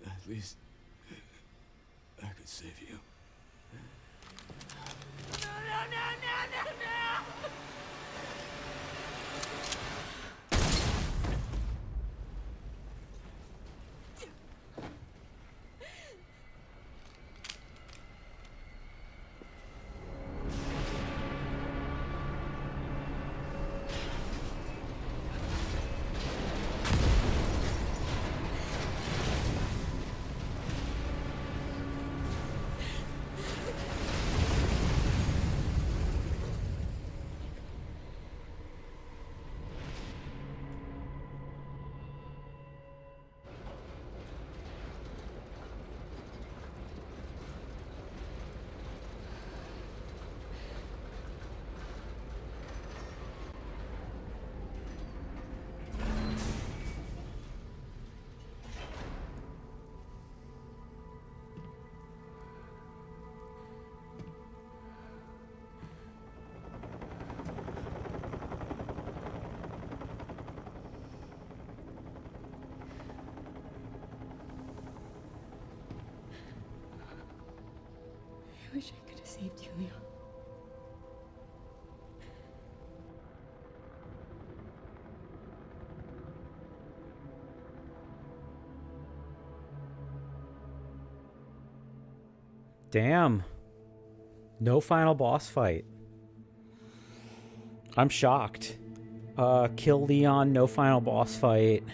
At least I could save you. No, no, no, no, no, no! I wish I could have saved you, Leon. Damn. No final boss fight. I'm shocked. Kill Leon, no final boss fight.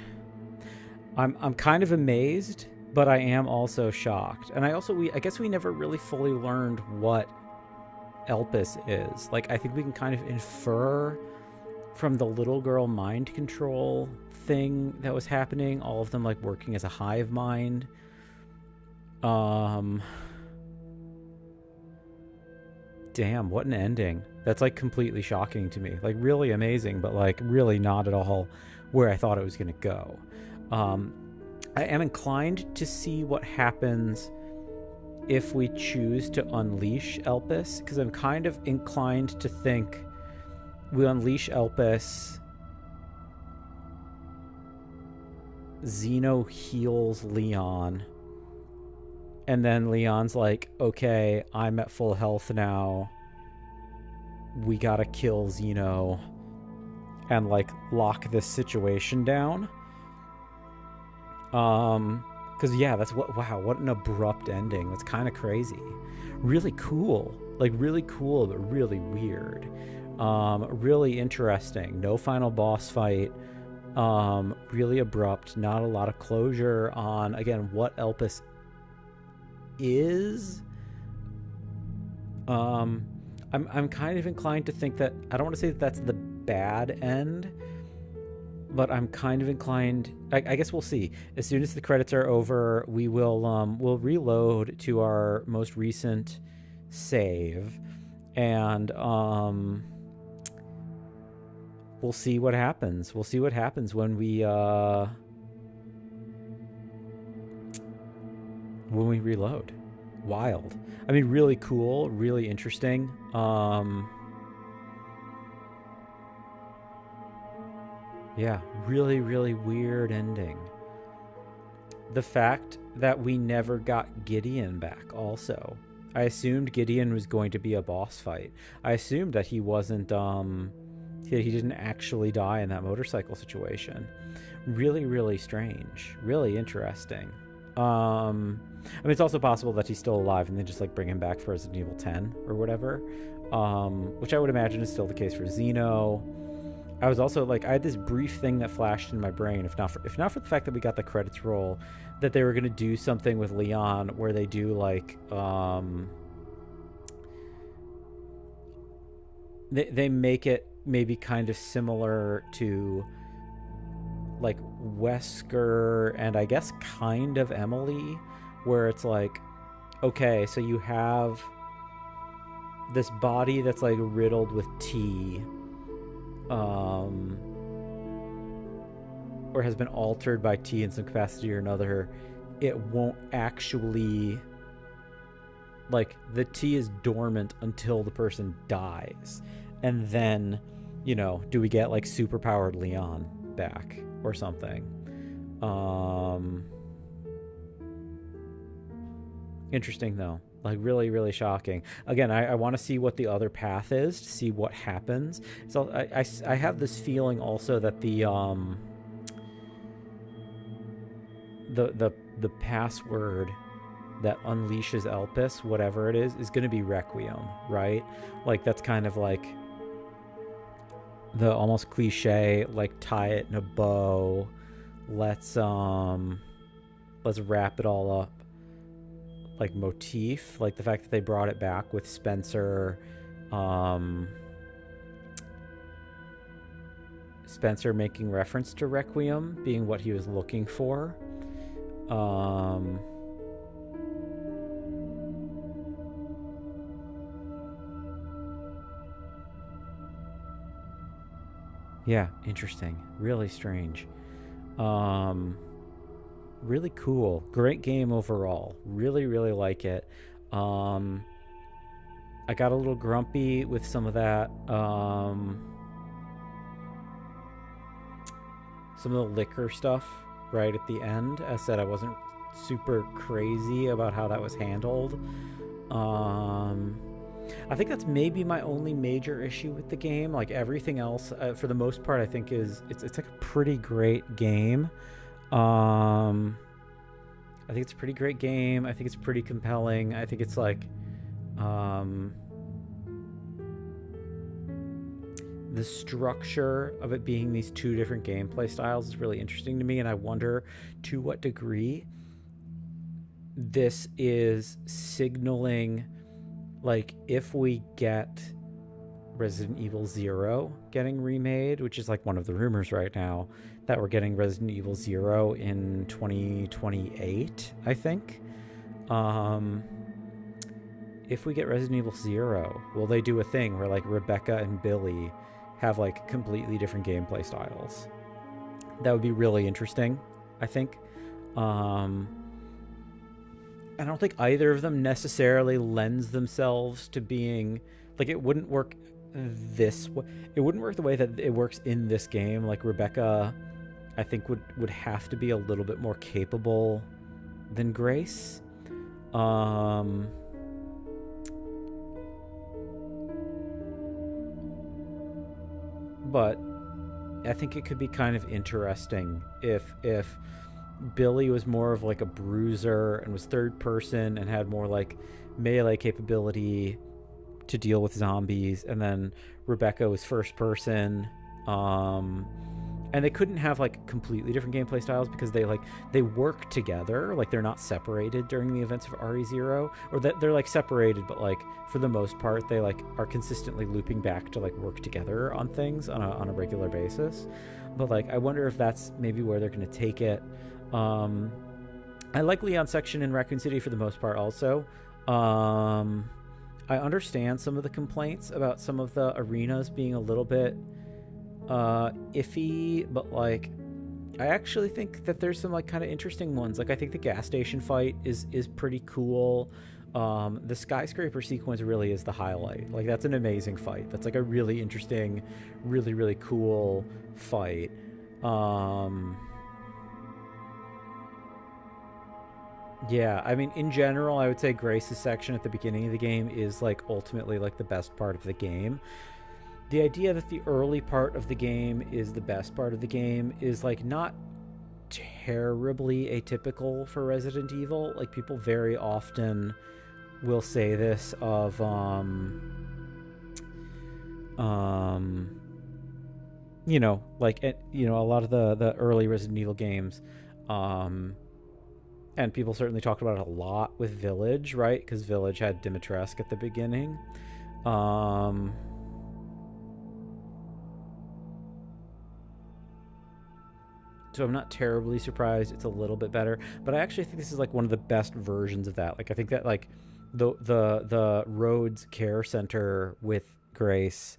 I'm kind of amazed, but I am also shocked. And I guess we never really fully learned what Elpis is. Like, I think we can kind of infer from the little girl mind control thing that was happening, all of them like working as a hive mind. Damn, what an ending. That's like completely shocking to me. Like really amazing, but like really not at all where I thought it was going to go. I am inclined to see what happens if we choose to unleash Elpis, because I'm kind of inclined to think we unleash Elpis, Zeno heals Leon, and then Leon's like, okay, I'm at full health now, we gotta kill Zeno and like lock this situation down. Because yeah, that's wow, what an abrupt ending. That's kind of crazy. Really cool. Like really cool, but really weird. Really interesting. No final boss fight. Really abrupt. Not a lot of closure on, again, what Elpis is. I'm kind of inclined to think that, I don't want to say that that's the bad end, but I'm kind of inclined, I guess we'll see. As soon as the credits are over, we will we'll reload to our most recent save, and we'll see what happens. We'll see what happens when we reload. wild. I mean, really cool, really interesting. Yeah, really, really weird ending. The fact that we never got Gideon back also. I assumed Gideon was going to be a boss fight. I assumed that he wasn't, he didn't actually die in that motorcycle situation. Really, really strange. Really interesting. I mean, it's also possible that he's still alive and they just, like, bring him back for Resident Evil 10 or whatever. Which I would imagine is still the case for Zeno. I was also, like, I had this brief thing that flashed in my brain, if not for the fact that we got the credits roll, that they were going to do something with Leon where they do, like, they make it maybe kind of similar to, like, Wesker and I guess kind of Emily, where it's like, okay, so you have this body that's, like, riddled with T, or has been altered by T in some capacity or another. It won't actually, like, the T is dormant until the person dies, and then, you know, do we get, like, superpowered Leon back or something? Interesting though. Like, really, really shocking. Again, I want to see what the other path is, to see what happens. So I have this feeling also that the password that unleashes Elpis, whatever it is going to be Requiem, right? Like, that's kind of like the almost cliche, like, tie it in a bow. Let's wrap it all up, like, motif, like the fact that they brought it back with Spencer making reference to Requiem being what he was looking for. Yeah, interesting, really strange. Really cool. Great game overall. Really, really like it. I got a little grumpy with some of that. Some of the liquor stuff right at the end. As I said, I wasn't super crazy about how that was handled. I think that's maybe my only major issue with the game. Like, everything else, for the most part, I think it's like a pretty great game. I think it's a pretty great game. I think it's pretty compelling. I think it's like, the structure of it being these two different gameplay styles is really interesting to me, and I wonder to what degree this is signaling, like, if we get Resident Evil 0 getting remade, which is, like, one of the rumors right now, that we're getting Resident Evil 0 in 2028, I think. If we get Resident Evil 0, will they do a thing where, like, Rebecca and Billy have, like, completely different gameplay styles? That would be really interesting, I think. I don't think either of them necessarily lends themselves to being, like, it wouldn't work this way. It wouldn't work the way that it works in this game. Like, Rebecca, I think would have to be a little bit more capable than Grace. But I think it could be kind of interesting if Billy was more of, like, a bruiser and was third person and had more, like, melee capability to deal with zombies, and then Rebecca was first person, and they couldn't have, like, completely different gameplay styles because they work together, like, they're not separated during the events of RE0, or that they're, like, separated, but, like, for the most part they, like, are consistently looping back to, like, work together on things on a regular basis. But, like, I wonder if that's maybe where they're going to take it. I like Leon's section in Raccoon City for the most part also. I understand some of the complaints about some of the arenas being a little bit iffy, but, like, I actually think that there's some, like, kind of interesting ones. Like, I think the gas station fight is pretty cool. The skyscraper sequence really is the highlight. Like, that's an amazing fight. That's like a really interesting, really, really cool fight. Yeah, I mean, in general, I would say Grace's section at the beginning of the game is like ultimately like the best part of the game. The idea that the early part of the game is the best part of the game is like not terribly atypical for Resident Evil. Like, people very often will say this of you know, like, you know, a lot of the early Resident Evil games, and people certainly talked about it a lot with Village, right? Because Village had Dimitrescu at the beginning. So I'm not terribly surprised it's a little bit better, but I actually think this is like one of the best versions of that. Like, I think that like the Rhodes Care Center with Grace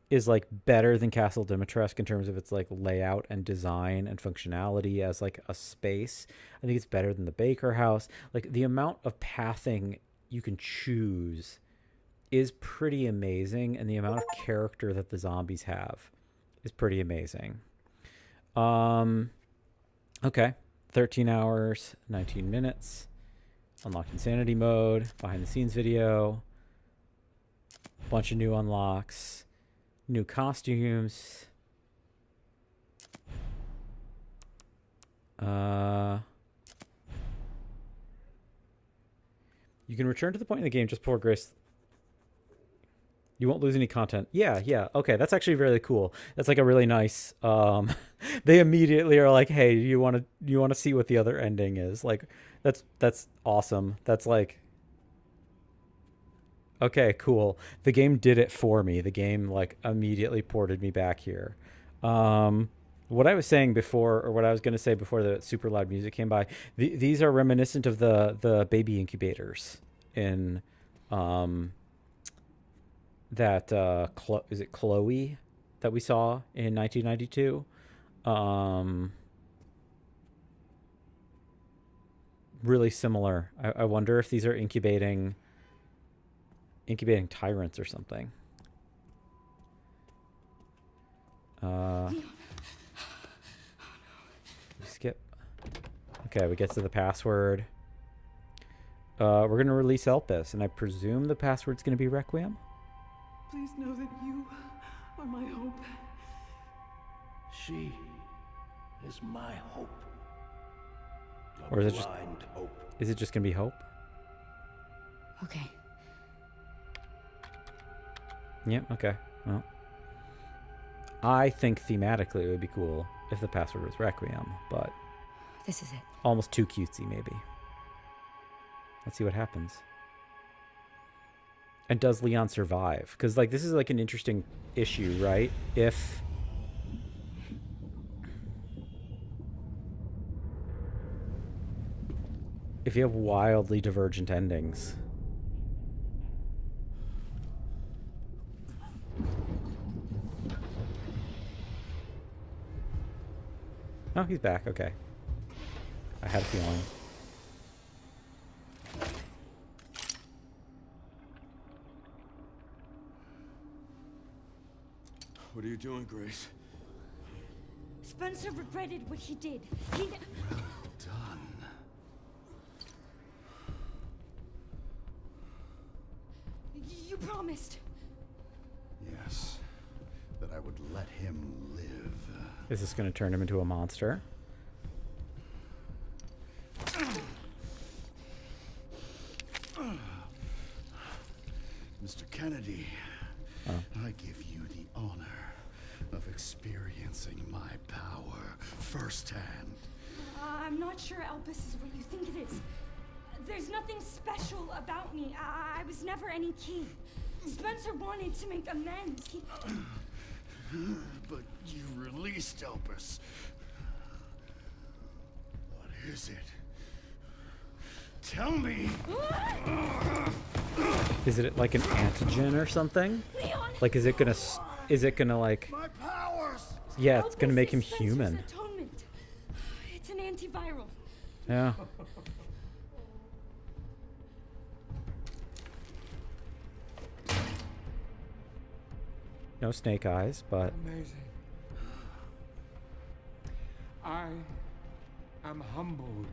is like better than Castle Dimitrescu in terms of its like layout and design and functionality as like a space. I think it's better than the Baker House. Like, the amount of pathing you can choose is pretty amazing, and the amount of character that the zombies have is pretty amazing. Okay, 13 hours, 19 minutes, unlocked insanity mode, behind the scenes video, bunch of new unlocks, new costumes. You can return to the point in the game just before Grace. You won't lose any content. Yeah. Okay, that's actually really cool. That's like a really nice. They immediately are like, "Hey, you want to see what the other ending is?" Like, that's awesome. That's like, okay, cool. The game did it for me. The game like immediately ported me back here. What I was saying before, or what I was going to say before the super loud music came by, these are reminiscent of the baby incubators in that is it Chloe that we saw in 1992. Really similar. I wonder if these are incubating tyrants or something. Skip. Okay, we get to the password. We're gonna release Elpis, and I presume the password's gonna be Requiem. Please know that you are my hope. She is my hope. Or is it just Blind hope. Is it just gonna be Hope? Okay. Yep. Okay. Well, I think thematically it would be cool if the password was Requiem, but This is it. almost too cutesy, maybe. Let's see what happens. And does Leon survive? Because like this is like an interesting issue, right? If you have wildly divergent endings. Oh, he's back. Okay. I had a feeling. What are you doing, Grace? Spencer regretted what he did. He... Well done. You promised. Yes, that I would let him live. Is this going to turn him into a monster? Mr. Kennedy, Oh. I give you the honor of experiencing my power firsthand. I'm not sure Elpis is what you think it is. There's nothing special about me. I was never any king. Spencer wanted to make amends. He... But you released Elpis. What is it? Tell me! Is it like an antigen or something? Leon! Like, is it gonna like? My powers! Yeah, it's gonna Elpis make him is Spencer's human. atonement. It's an antiviral. Yeah. No snake eyes, but Amazing. I am humbled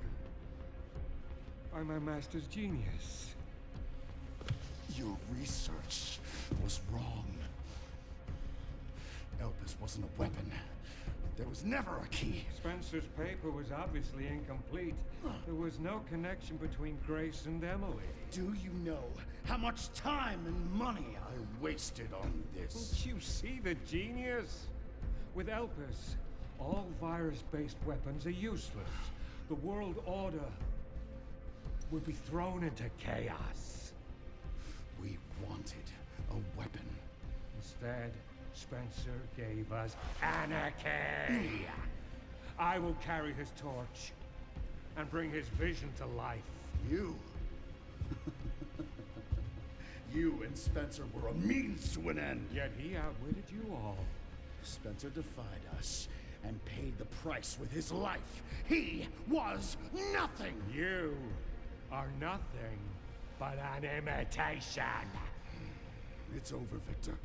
by my master's genius. Your research was wrong. Elpis wasn't a weapon. There was never a key. Spencer's paper was obviously incomplete. There was no connection between Grace and Emily. Do you know how much time and money I wasted on this? Don't you see the genius? With Elpis, all virus-based weapons are useless. The world order would be thrown into chaos. We wanted a weapon. Instead, Spencer gave us anarchy. I will carry his torch and bring his vision to life. You? You and Spencer were a means to an end. Yet he outwitted you all. Spencer defied us and paid the price with his life. He was nothing. You are nothing but an imitation. It's over, Victor.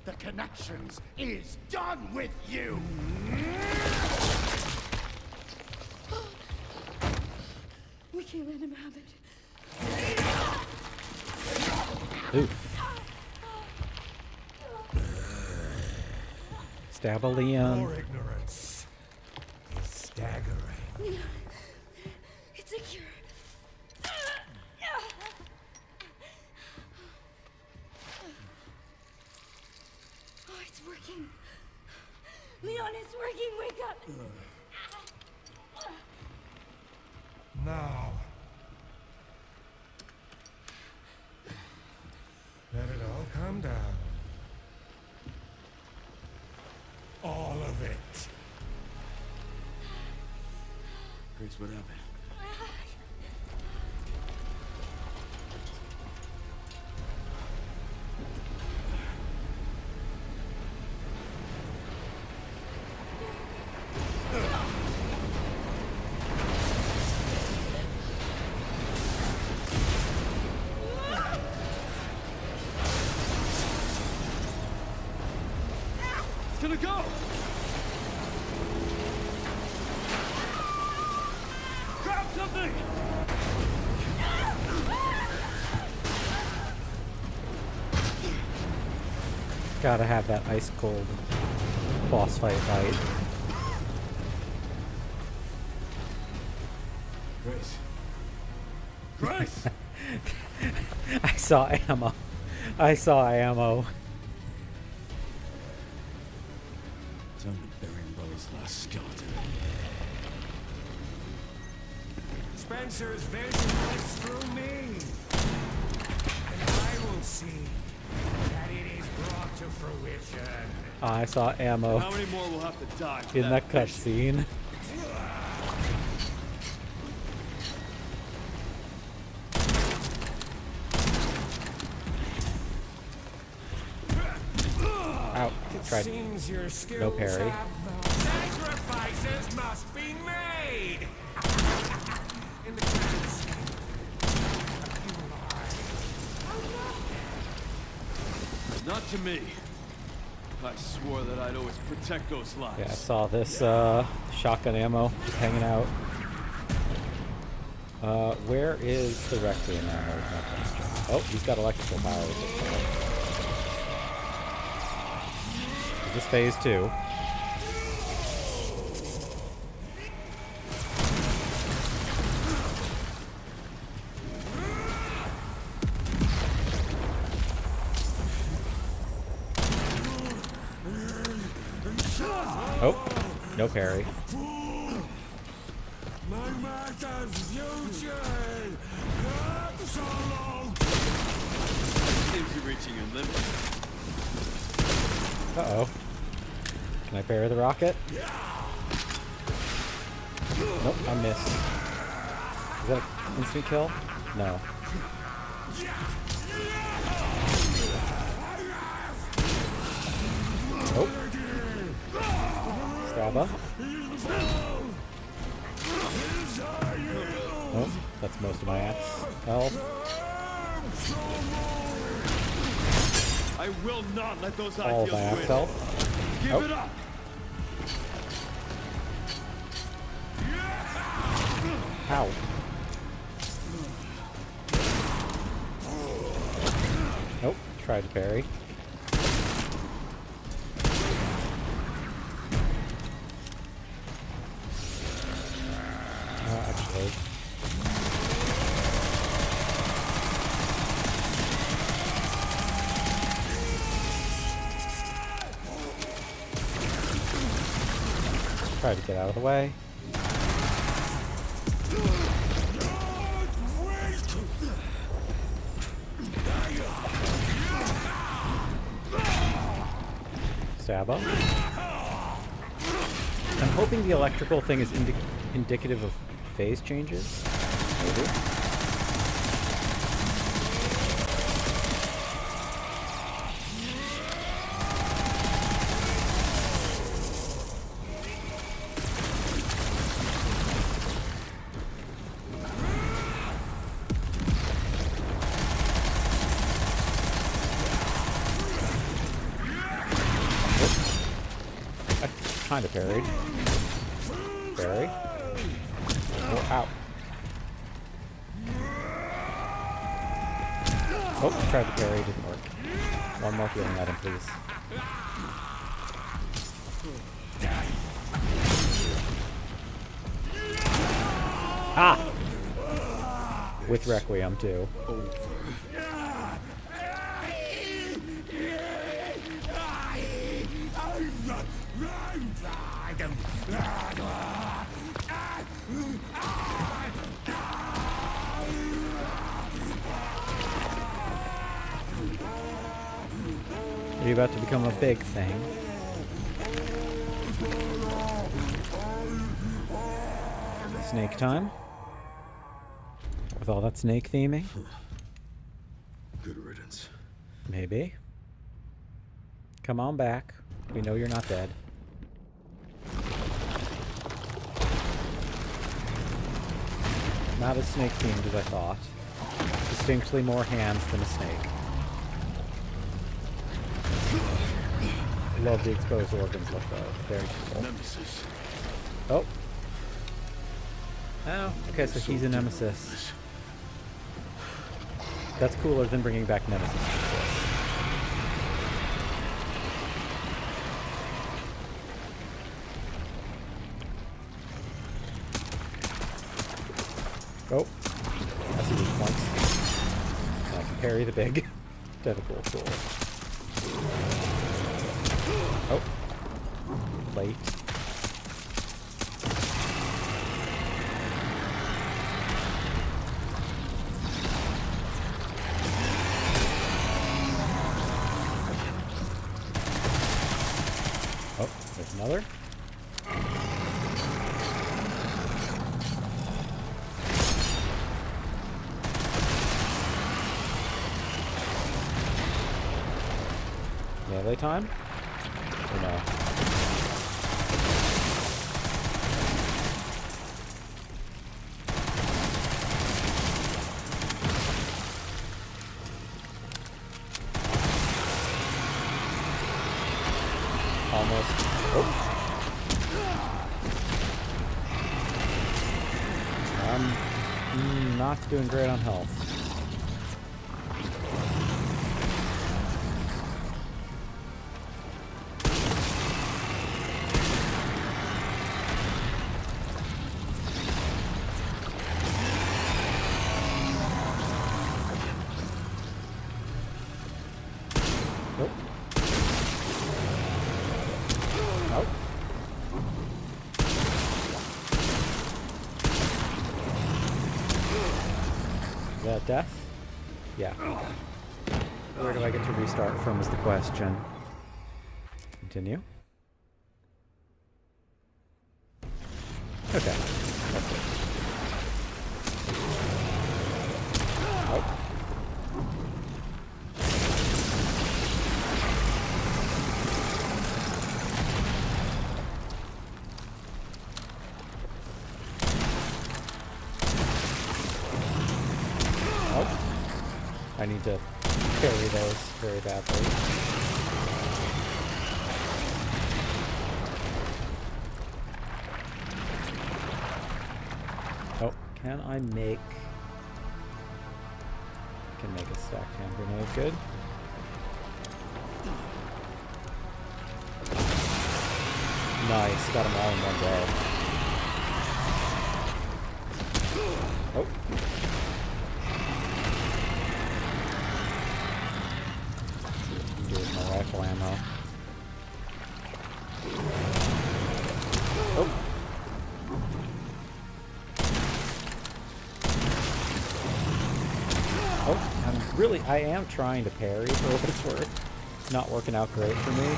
The Connections is done with you! We can't let him have it. oof. Stab a Leon. More ignorance is staggering. Leon, it's a cure. Oh, it's working. Leon, it's working. Wake up. Now, let it all come down. All of it. Grace, what happened? It's gonna go! Grab something! Gotta have that ice cold boss fight fight. Grace. Grace! I saw ammo. I saw ammo. Time to bury Umbrella's last skeleton. Spencer's vision lives through me. And I will see that it is brought to fruition. I saw ammo How many more will have to die for in that vision? cutscene. Ow. Tried. Seems your skills No parry. Sacrifices must be made. In the grand scheme, a few lives are nothing. Not to me. I swore that I'd always protect those lives. Yeah, I saw this shotgun ammo just hanging out. Where is the Requiem ammo? Oh, he's got electrical power. Is this phase 2? Oh, no parry. My master's future. Not so long. Seems you're reaching your limit. Uh-oh. Can I parry the rocket? Nope, I missed. Is that an instant kill? No. Nope. Stabba. Nope, that's most of my axe. Health. I will not let those All ideals by win. itself. Give Oh. it up. Ow. Nope. Tried to parry. Actually. Try to get out of the way. Stab up. I'm hoping the electrical thing is indicative of phase changes. Maybe. Kind of parried. Parry. Oh, ow. Oh, tried to parry, didn't work. One more healing item, please. Ah! With Requiem, too. Are you about to become a big thing? Snake time? With all that snake theming? Good riddance. Maybe. Come on back. We know you're not dead. Not as snake themed as I thought. Distinctly more hands than a snake. Love the exposed organs look though. Very cool. Nemesis. Oh. Oh, okay, so he's a nemesis. That's cooler than bringing back Nemesis. Oh, I see weak points. And I can parry the big tentacle. Cool. Oh, late. Oh, there's another. Melee time? Or no? Almost. Oh. I'm not doing great on health. Nope. Nope. Is that death? Yeah. Where do I get to restart from is the question. Continue. Okay. That's it. Oh. I need to parry those very badly. Oh, can I make... I can make a stacked hand grenade, good. Nice, got them all in one go. Oh. Let's see what we can do with my rifle ammo. Oh. Oh, I am trying to parry for what it's worth. It's not working out great for me.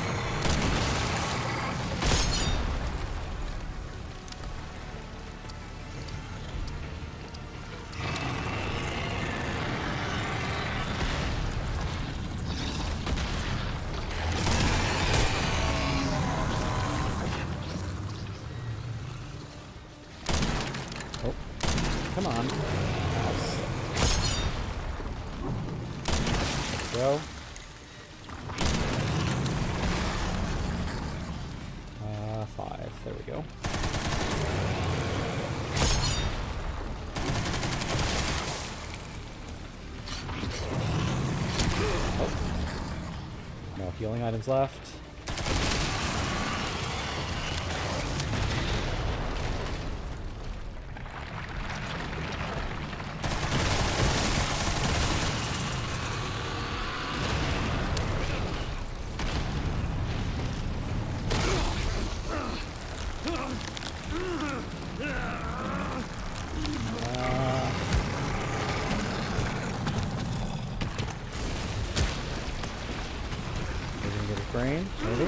Come on. Mouse. Go. Five. There we go. Oh. No healing items left. Brain, maybe?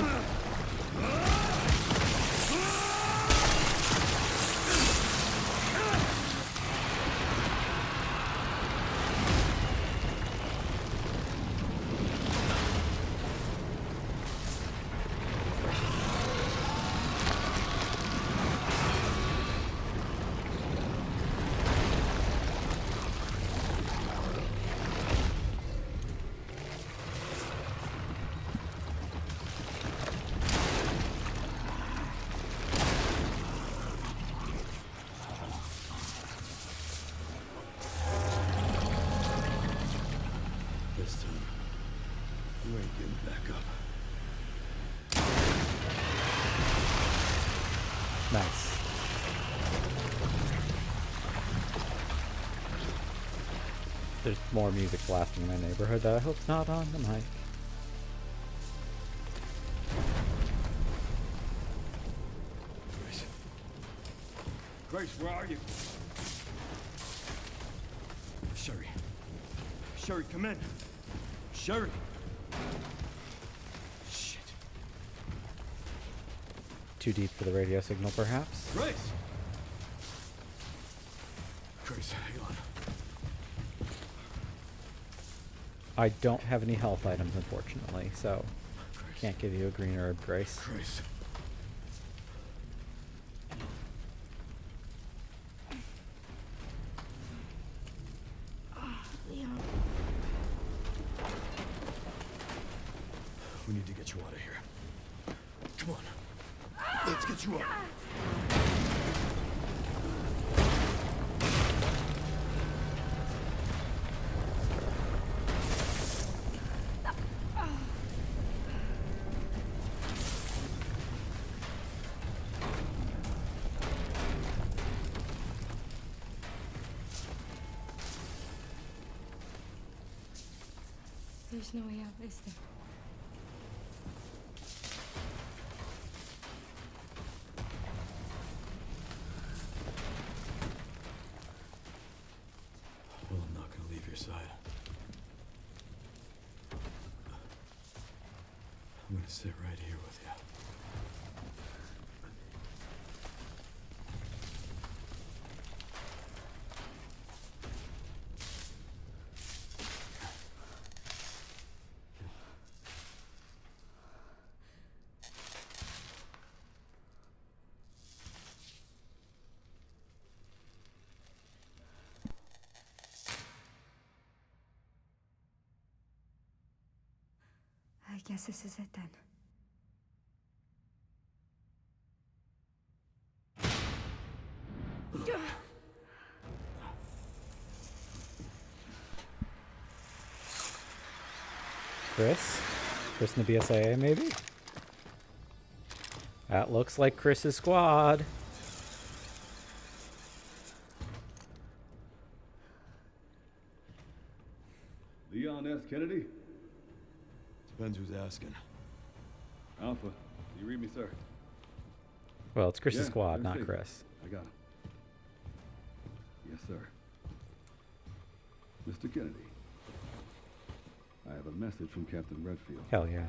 Nice. There's more music blasting in my neighborhood that I hope's not on the mic. Grace, where are you? Sherry. Sherry, come in. Sherry. Shit. Too deep for the radio signal, perhaps? Grace! Grace, hang on. I don't have any health items, unfortunately, so can't give you a green herb, Grace. Grace. Leon. We need to get you out of here. Come on. Let's get you out. There's no way out, is there? Well, I'm not gonna leave your side. I'm gonna sit right here with you. I guess this is it then. Chris in the BSAA, maybe? That looks like Chris's squad. Leon S. Kennedy? Depends who's asking. Alpha, do you read me, sir? Well, it's Chris's Yeah, squad, I not see. Chris. I got him. Yes, sir. Mr. Kennedy, I have a message from Captain Redfield. Hell yeah.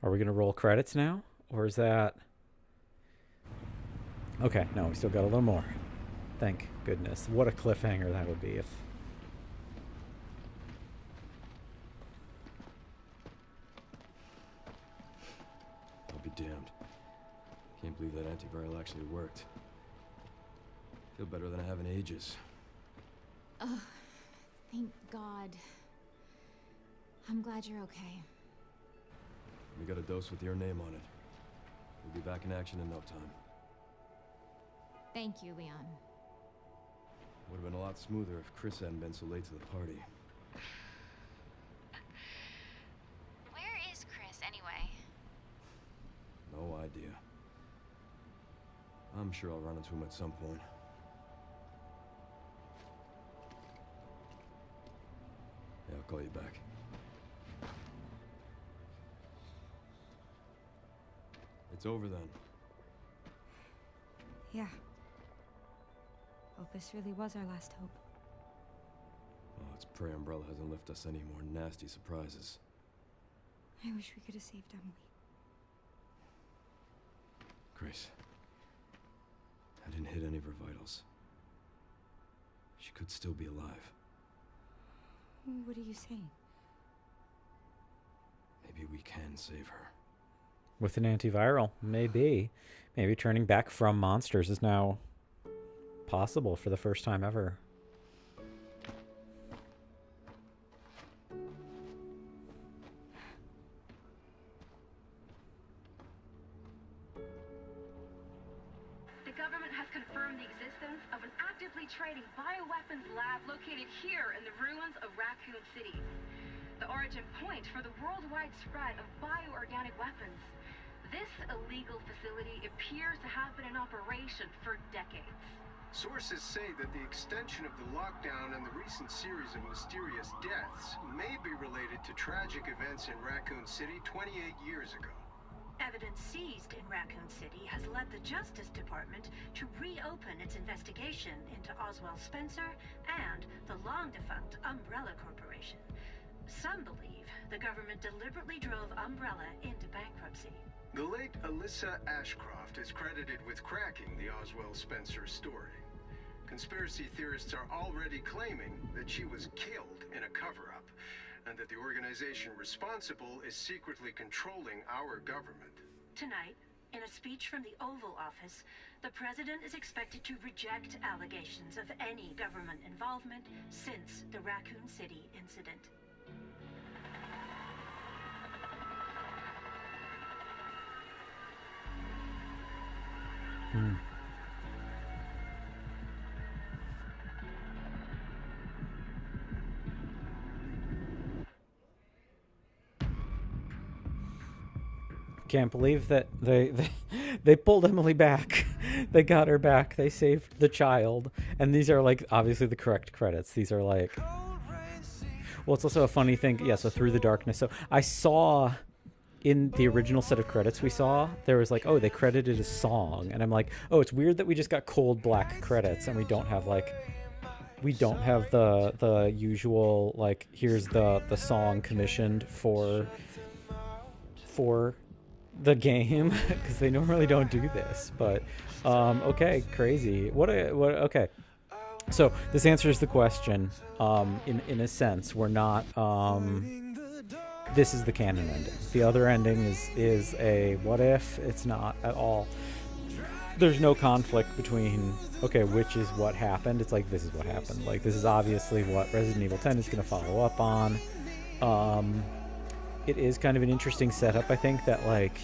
Are we going to roll credits now? Or is that... Okay, no, we still got a little more. Thank goodness. What a cliffhanger that would be if... I'll be damned. Can't believe that antiviral actually worked. Feel better than I have in ages. Oh, thank God. I'm glad you're okay. We got a dose with your name on it. We'll be back in action in no time. Thank you, Leon. Would have been a lot smoother if Chris hadn't been so late to the party. Where is Chris, anyway? No idea. I'm sure I'll run into him at some point. Yeah, I'll call you back. It's over then. Yeah. Well, this really was our last hope. Oh, let's pray Umbrella hasn't left us any more nasty surprises. I wish we could have saved Emily. Grace, I didn't hit any of her vitals. She could still be alive. What are you saying? Maybe we can save her. With an antiviral, maybe. Maybe turning back from monsters is now possible for the first time ever. The government has confirmed the existence of an actively trading bioweapons lab located here in the ruins of Raccoon City. The origin point for the worldwide spread of bioorganic weapons. This illegal facility appears to have been in operation for decades. Sources say that the extension of the lockdown and the recent series of mysterious deaths may be related to tragic events in Raccoon City 28 years ago. Evidence seized in Raccoon City has led the Justice Department to reopen its investigation into Oswald Spencer and the long-defunct Umbrella Corporation. Some believe the government deliberately drove Umbrella into bankruptcy. The late Alyssa Ashcroft is credited with cracking the Oswald Spencer story. Conspiracy theorists are already claiming that she was killed in a cover-up, and that the organization responsible is secretly controlling our government. Tonight, in a speech from the Oval Office, the president is expected to reject allegations of any government involvement since the Raccoon City incident. Can't believe that they pulled Emily back. They got her back. They saved the child. And these are like obviously the correct credits. These are like, well, it's also a funny thing. Yeah, so Through the Darkness. So I saw in the original set of credits we saw, there was like, oh, they credited a song. And I'm like, oh, it's weird that we just got cold black credits and we don't have like, we don't have the usual like, here's the song commissioned for the game, because they normally don't do this. But okay, crazy. Okay, so this answers the question in a sense. We're not this is the canon ending. The other ending is a what if. It's not at all. There's no conflict between, okay, which is what happened. It's like, this is what happened. Like, this is obviously what Resident Evil 10 is going to follow up on. It is kind of an interesting setup, I think, that, like...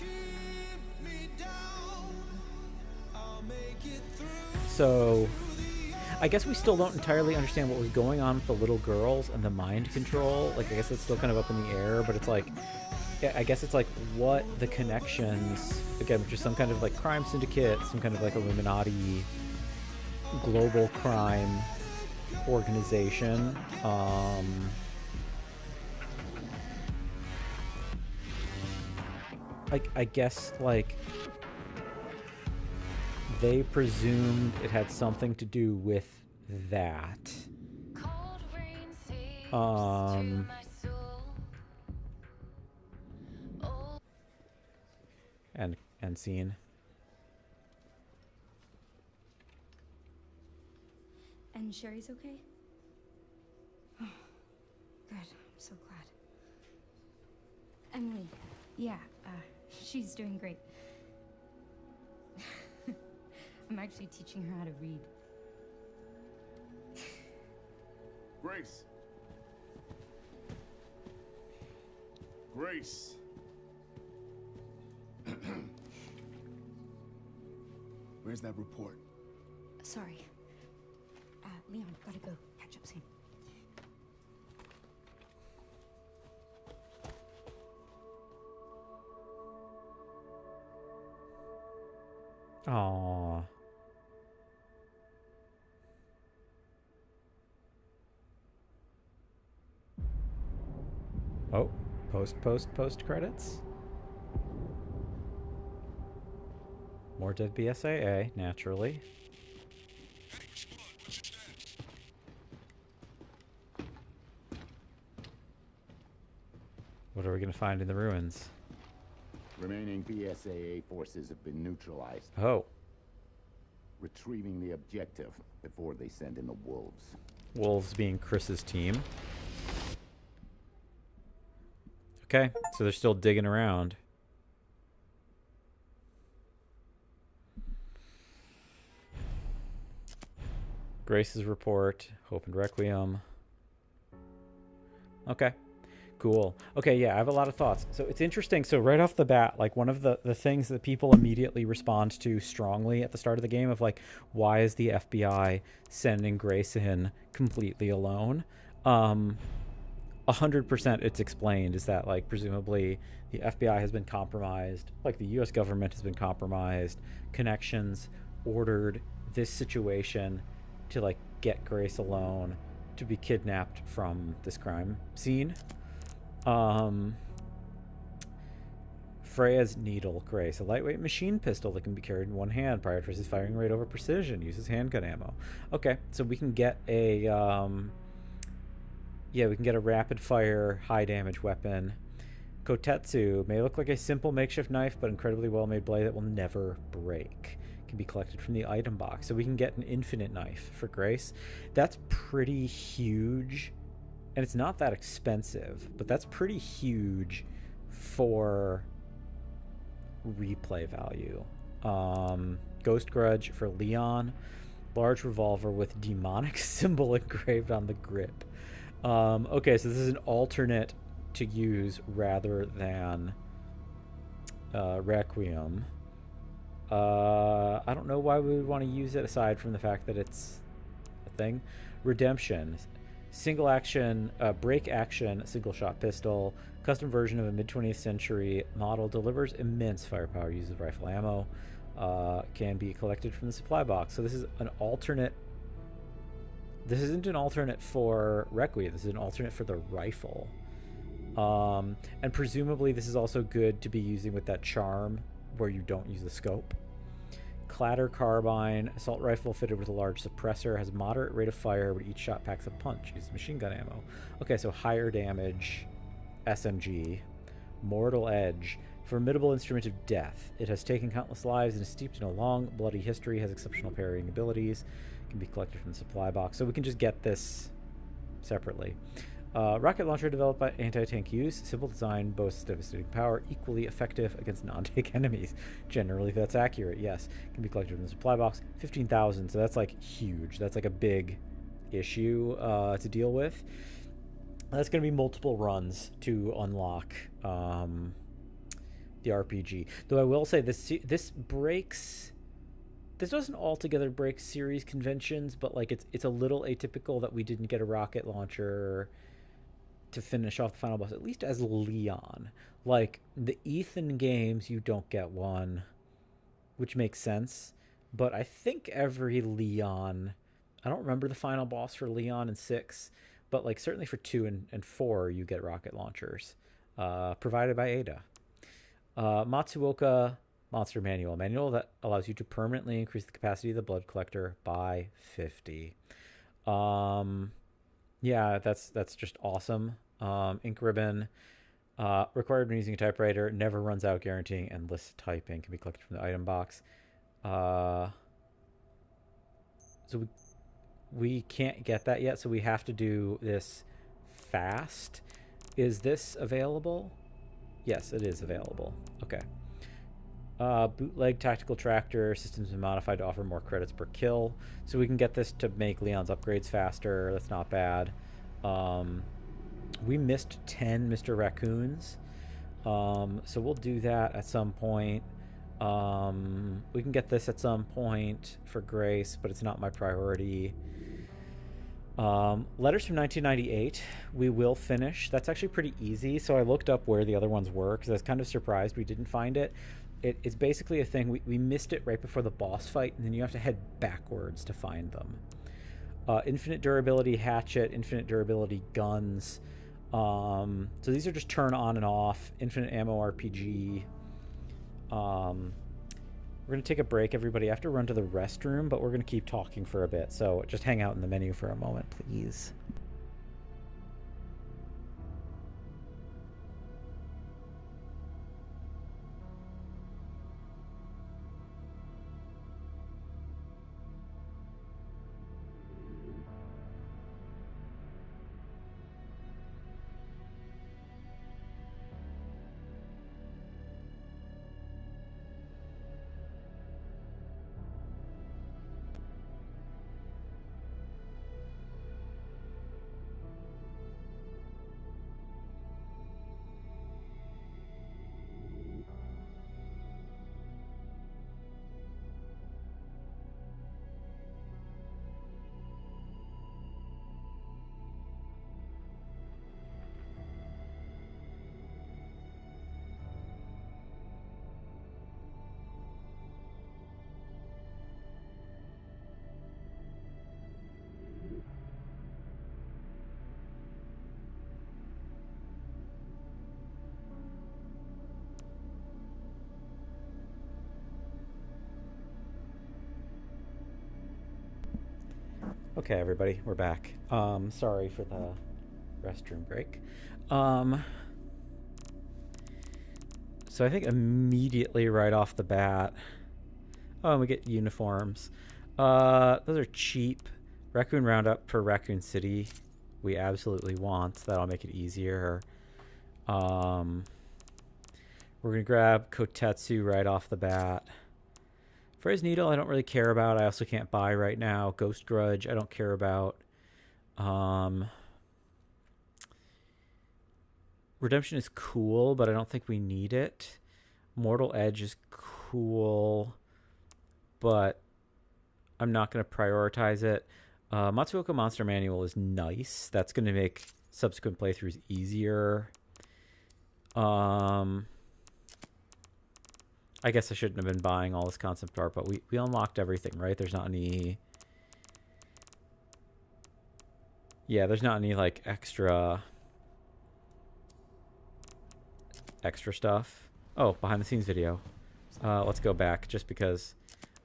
So, I guess we still don't entirely understand what was going on with the little girls and the mind control. Like, I guess it's still kind of up in the air, but it's like... I guess it's like what the connections, again, just some kind of like crime syndicate, some kind of like Illuminati global crime organization. Like, I guess like they presumed it had something to do with that. And scene. And Sherry's okay? Oh, good. I'm so glad. Emily, yeah, she's doing great. I'm actually teaching her how to read. Grace. Grace. Where's that report? Sorry. Leon, gotta go. Catch up soon. Aww. Oh, post credits. More dead BSAA, naturally. What are we going to find in the ruins? Remaining BSAA forces have been neutralized. Oh. Retrieving the objective before they send in the wolves. Wolves being Chris's team. Okay, so they're still digging around. Grace's report, Hope and Requiem. Okay, cool. Okay, yeah, I have a lot of thoughts. So it's interesting. So right off the bat, like one of the things that people immediately respond to strongly at the start of the game of like, why is the FBI sending Grace in completely alone? 100% it's explained is that like presumably the FBI has been compromised, like the US government has been compromised, connections ordered this situation to like get Grace alone to be kidnapped from this crime scene. Freya's needle Grace, a lightweight machine pistol that can be carried in one hand, prioritizes firing rate over precision, uses handgun ammo. Okay, so we can get a we can get a rapid fire high damage weapon. Kotetsu may look like a simple makeshift knife, but incredibly well made blade that will never break. Can be collected from the item box. So we can get an infinite knife for Grace. That's pretty huge, and it's not that expensive, but that's pretty huge for replay value. Ghost Grudge for Leon, large revolver with demonic symbol engraved on the grip. Okay, so this is an alternate to use rather than Requiem. I don't know why we would want to use it aside from the fact that it's a thing. Redemption, single action, break action, single shot pistol, custom version of a mid-20th century model, delivers immense firepower, uses rifle ammo, can be collected from the supply box. So this is an alternate. This isn't an alternate for Requiem. This is an alternate for the rifle. And presumably this is also good to be using with that charm where you don't use the scope. Clatter carbine, assault rifle fitted with a large suppressor, has moderate rate of fire, but each shot packs a punch. Uses machine gun ammo. Okay, so higher damage SMG. Mortal Edge, formidable instrument of death. It has taken countless lives and is steeped in a long, bloody history, has exceptional parrying abilities, can be collected from the supply box. So we can just get this separately. Rocket launcher developed by anti-tank use. Simple design, boasts devastating power, equally effective against non-tank enemies. Generally, that's accurate, yes. Can be collected from the supply box. 15,000, so that's like huge. That's like a big issue to deal with. That's going to be multiple runs to unlock the RPG. Though I will say this breaks... This doesn't altogether break series conventions, but like it's a little atypical that we didn't get a rocket launcher to finish off the final boss, at least as Leon. Like the Ethan games, you don't get one, which makes sense. But I think every Leon, I don't remember the final boss for Leon in 6, but like certainly for 2 and 4, you get rocket launchers, provided by Ada. Matsuoka Monster Manual that allows you to permanently increase the capacity of the blood collector by 50. Yeah, that's just awesome. Ink ribbon, required when using a typewriter, never runs out, guaranteeing endless typing, can be collected from the item box. So we can't get that yet, so we have to do this fast. Is this available? Yes, it is available. Okay. Bootleg tactical tractor system's been modified to offer more credits per kill, so we can get this to make Leon's upgrades faster. That's not bad. We missed 10 Mr. Raccoons, so we'll do that at some point. We can get this at some point for Grace, but it's not my priority. Letters from 1998 we will finish. That's actually pretty easy, so I looked up where the other ones were because I was kind of surprised we didn't find it. It's basically a thing. We missed it right before the boss fight, and then you have to head backwards to find them. Infinite durability hatchet, infinite durability guns. So these are just turn on and off. Infinite ammo RPG. We're going to take a break, everybody. I have to run to the restroom, but we're going to keep talking for a bit. So just hang out in the menu for a moment, please. Okay, everybody, we're back. Sorry for the restroom break. So I think immediately right off the bat, and we get uniforms. Those are cheap. Raccoon Roundup for Raccoon City, we absolutely want. That'll make it easier. We're gonna grab Kotetsu right off the bat. Phrase Needle, I don't really care about. I also can't buy right now. Ghost Grudge, I don't care about. Redemption is cool, but I don't think we need it. Mortal Edge is cool, but I'm not going to prioritize it. Matsuoka Monster Manual is nice. That's going to make subsequent playthroughs easier. I guess I shouldn't have been buying all this concept art, but we unlocked everything, right? There's not any... Yeah, there's not any, like, extra stuff. Oh, behind-the-scenes video. Let's go back, just because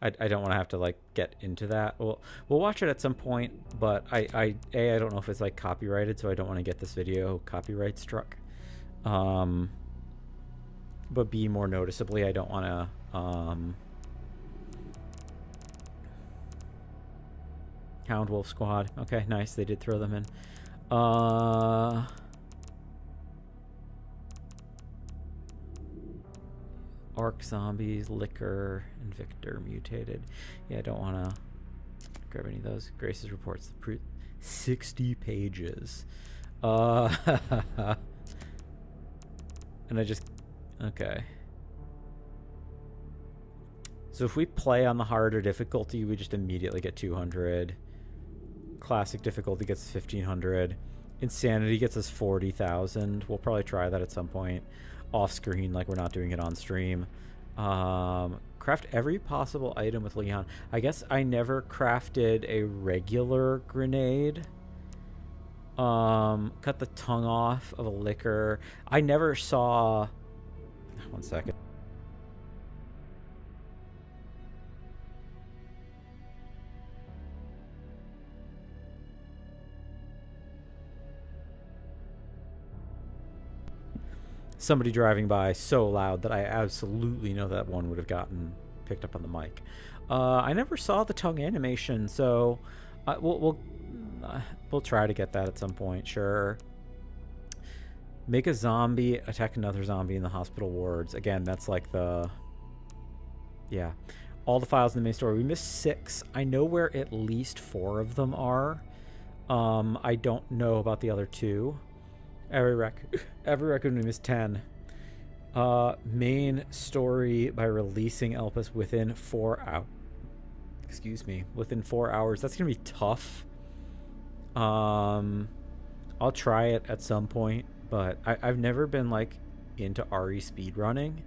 I don't want to have to, like, get into that. We'll watch it at some point, but I don't know if it's, like, copyrighted, so I don't want to get this video copyright struck. But B, more noticeably, I don't want to, Hound Wolf Squad. Okay, nice. They did throw them in. Arc zombies, liquor, and Victor mutated. Yeah, I don't want to grab any of those. Grace's reports 60 pages. And I just... Okay. So if we play on the harder difficulty, we just immediately get 200. Classic difficulty gets 1500. Insanity gets us 40,000. We'll probably try that at some point. Off screen, like we're not doing it on stream. Craft every possible item with Leon. I guess I never crafted a regular grenade. Cut the tongue off of a liquor. I never saw... One second. Somebody driving by so loud that I absolutely know that one would have gotten picked up on the mic. I never saw the tongue animation, so we'll try to get that at some point. Sure. Make a zombie attack another zombie in the hospital wards. Again, that's like the... Yeah. All the files in the main story. We missed 6. I know where at least 4 of them are. I don't know about the other 2. Every record we missed 10. Main story by releasing Elpis within 4 hours. Excuse me. Within 4 hours. That's going to be tough. I'll try it at some point. But I've never been, like, into RE speedrunning.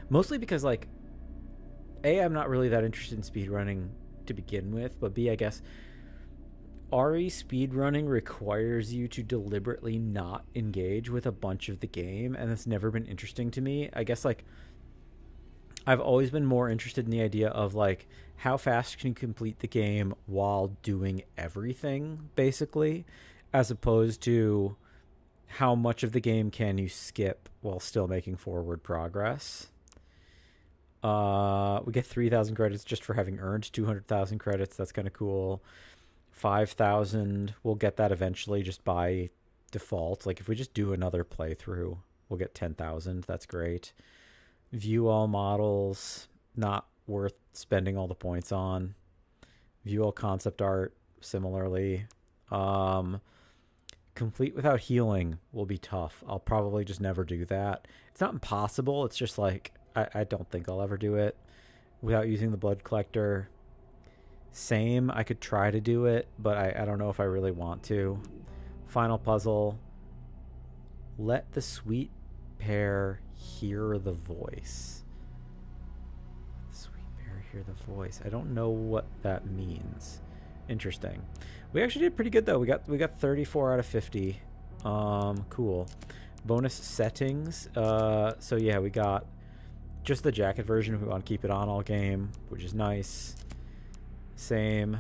Mostly because, like, A, I'm not really that interested in speedrunning to begin with. But B, I guess, RE speedrunning requires you to deliberately not engage with a bunch of the game. And that's never been interesting to me. I guess, like, I've always been more interested in the idea of, like, how fast can you complete the game while doing everything, basically, as opposed to how much of the game can you skip while still making forward progress. We get 3,000 credits just for having earned 200,000 credits. That's kind of cool. 5,000. We'll get that eventually just by default. Like if we just do another playthrough, we'll get 10,000. That's great. View all models. Not worth spending all the points on. View all concept art. Similarly. Complete without healing will be tough. I'll probably just never do that. It's not impossible. It's just like, I don't think I'll ever do it without using the blood collector. Same. I could try to do it, but I don't know if I really want to. Final puzzle. Let the sweet pair hear the voice. Let the sweet pair hear the voice. I don't know what that means. Interesting. We actually did pretty good though. We got 34 out of 50. Cool. Bonus settings. So yeah, we got just the jacket version if we want to keep it on all game, which is nice. Same.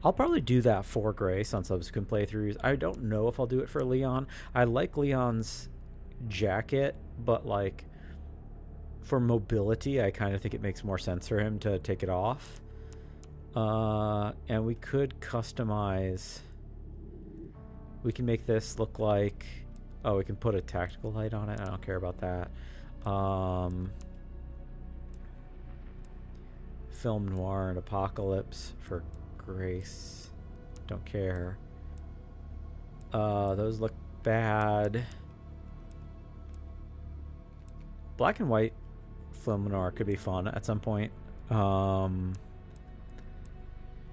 I'll probably do that for Grace on subsequent playthroughs. I don't know if I'll do it for Leon. I like Leon's jacket, but like for mobility, I kind of think it makes more sense for him to take it off. And we could customize. We can make this look like... Oh, we can put a tactical light on it. I don't care about that. Film noir and apocalypse for Grace. Don't care. Those look bad. Black and white film noir could be fun at some point.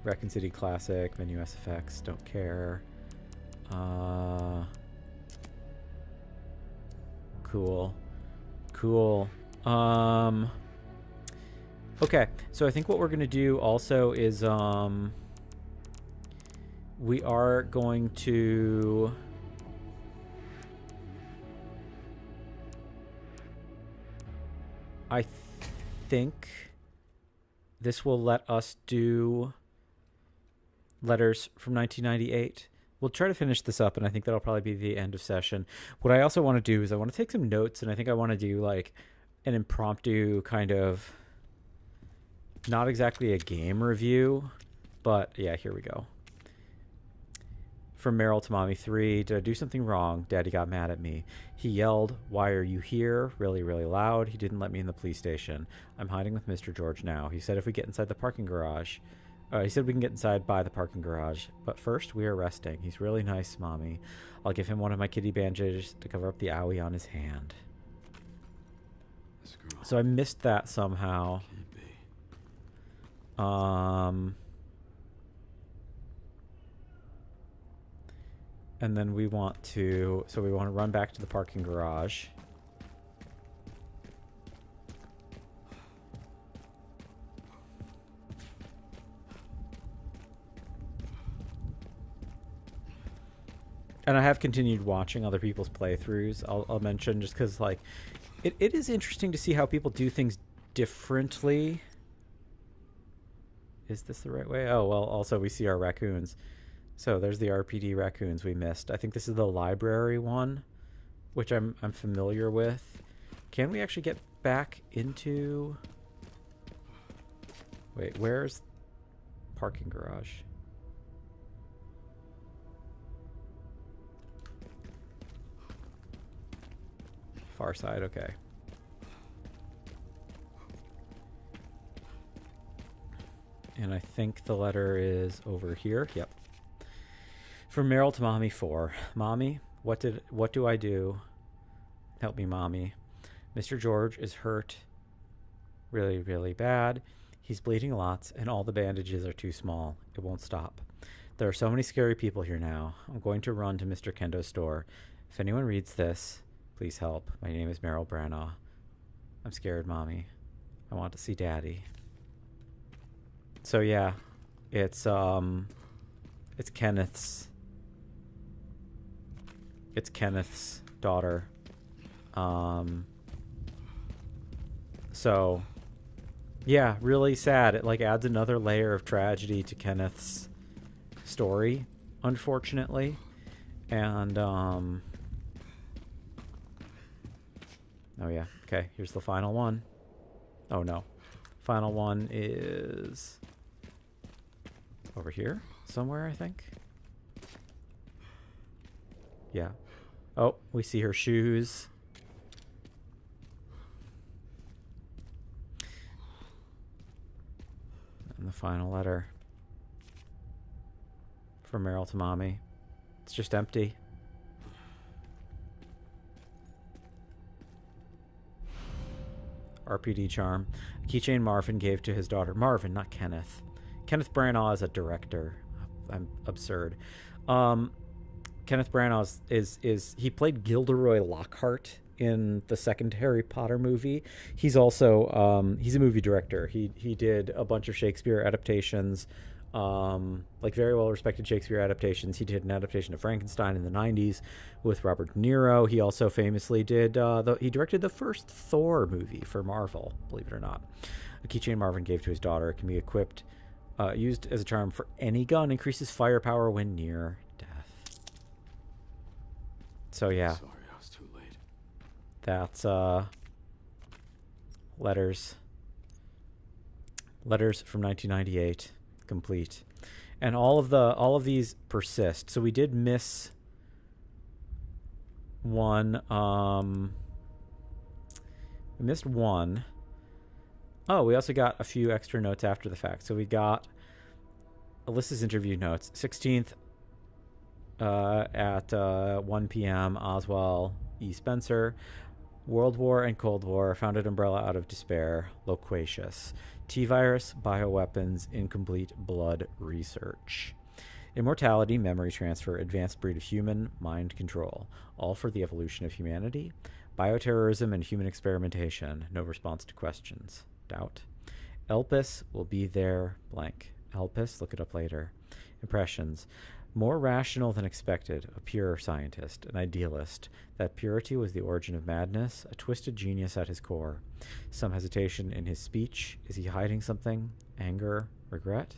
Raccoon City Classic, menu SFX, don't care. Cool. Cool. Okay, so I think what we're going to do also is we are going to... I think this will let us do letters from 1998. We'll try to finish this up, and I think that'll probably be the end of session. What I also want to do is I want to take some notes, and I think I want to do like an impromptu kind of, not exactly a game review, but yeah, here we go. From Meryl to Mommy 3, did I do something wrong? Daddy got mad at me. He yelled, "Why are you here?" really, really loud. He didn't let me in the police station. I'm hiding with Mr. George now. He said if we get inside the parking garage... he said we can get inside by the parking garage. But first, we are resting. He's really nice, Mommy. I'll give him one of my kitty bandages to cover up the owie on his hand. So I missed that somehow. And then we want to... So we want to run back to the parking garage. And I have continued watching other people's playthroughs. I'll mention just because, like, it is interesting to see how people do things differently. Is this the right way? Oh, well, also we see our raccoons. So there's the RPD raccoons we missed. I think this is the library one, which I'm familiar with. Can we actually get back into... Wait, where's parking garage? Far side, okay. And I think the letter is over here. Yep. From Meryl to Mommy 4. Mommy, what do I do? Help me, Mommy. Mr. George is hurt really, really bad. He's bleeding lots, and all the bandages are too small. It won't stop. There are so many scary people here now. I'm going to run to Mr. Kendo's store. If anyone reads this, please help. My name is Meryl Branagh. I'm scared, Mommy. I want to see Daddy. So yeah, it's Kenneth's daughter. So yeah, really sad. It like adds another layer of tragedy to Kenneth's story, unfortunately. And oh yeah, okay, here's the final one. Oh no. Final one is over here somewhere, I think. Yeah. Oh, we see her shoes. And the final letter from Meryl to Mommy. It's just empty. RPD charm. A keychain Marvin gave to his daughter. Marvin, not Kenneth. Kenneth Branagh is a director. I'm absurd. Kenneth Branagh is he played Gilderoy Lockhart in the second Harry Potter movie. He's also he's a movie director. He did a bunch of Shakespeare adaptations, like very well respected Shakespeare adaptations. He did an adaptation of Frankenstein in the 90s with Robert De Niro. He also famously did he directed the first Thor movie for Marvel, believe it or not. A keychain Marvin gave to his daughter. It can be equipped, used as a charm for any gun, increases firepower when near death. So yeah. Sorry, I was too late. That's letters from 1998 complete. And all of these persist. So we did miss one. We missed one. Oh, we also got a few extra notes after the fact. So we got Alyssa's interview notes. 16th at 1 p.m. Oswell E. Spencer. World War and Cold War. Founded Umbrella out of despair. Loquacious. T-virus, bioweapons, incomplete blood research. Immortality, memory transfer, advanced breed of human, mind control. All for the evolution of humanity. Bioterrorism and human experimentation. No response to questions. Doubt. Elpis will be there blank. Elpis, look it up later. Impressions. More rational than expected, a pure scientist, an idealist. That purity was the origin of madness, a twisted genius at his core. Some hesitation in his speech. Is he hiding something? Anger? Regret?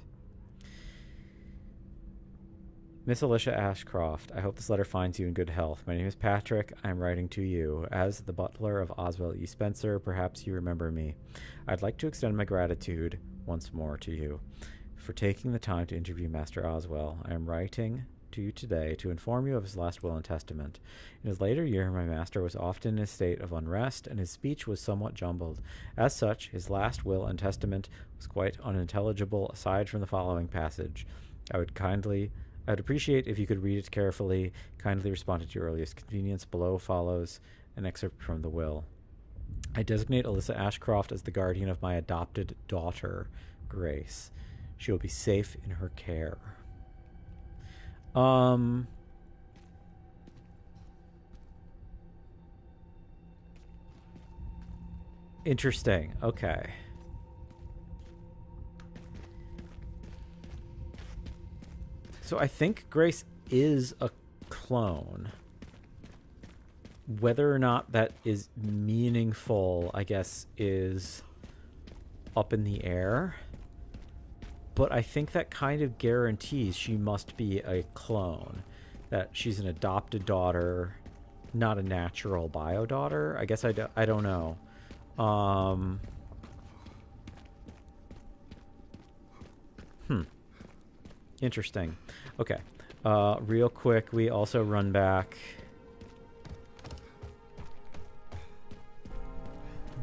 Miss Alicia Ashcroft, I hope this letter finds you in good health. My name is Patrick. I am writing to you. As the butler of Oswell E. Spencer, perhaps you remember me. I'd like to extend my gratitude once more to you for taking the time to interview Master Oswell. I am writing to you today to inform you of his last will and testament. In his later year, my master was often in a state of unrest, and his speech was somewhat jumbled. As such, his last will and testament was quite unintelligible aside from the following passage. I would appreciate if you could read it carefully. Kindly respond at your earliest convenience. Below follows an excerpt from the will. I designate Alyssa Ashcroft as the guardian of my adopted daughter, Grace. She will be safe in her care. Interesting. Okay. So I think Grace is a clone. Whether or not that is meaningful, I guess, is up in the air. But I think that kind of guarantees she must be a clone. That she's an adopted daughter, not a natural bio daughter. I guess I don't know. Interesting. Okay. Real quick, we also run back.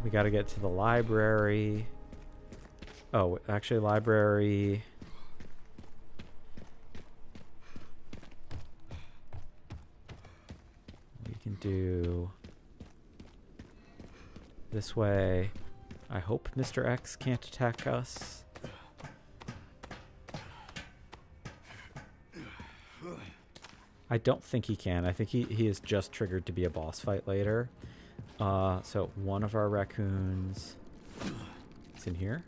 We got to get to the library. Oh, actually, library. We can do this way. I hope Mr. X can't attack us. I don't think he can. I think he is just triggered to be a boss fight later. So one of our raccoons is in here.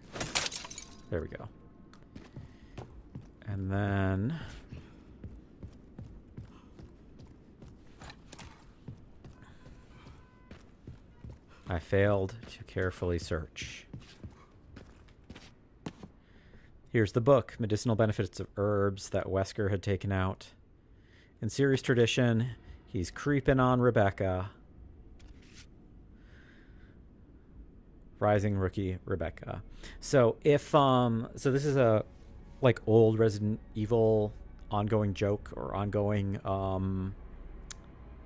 There we go. And then I failed to carefully search. Here's the book, Medicinal Benefits of Herbs, that Wesker had taken out. In series tradition, he's creeping on Rebecca. Rising rookie Rebecca. So if so this is a like old Resident Evil ongoing joke or ongoing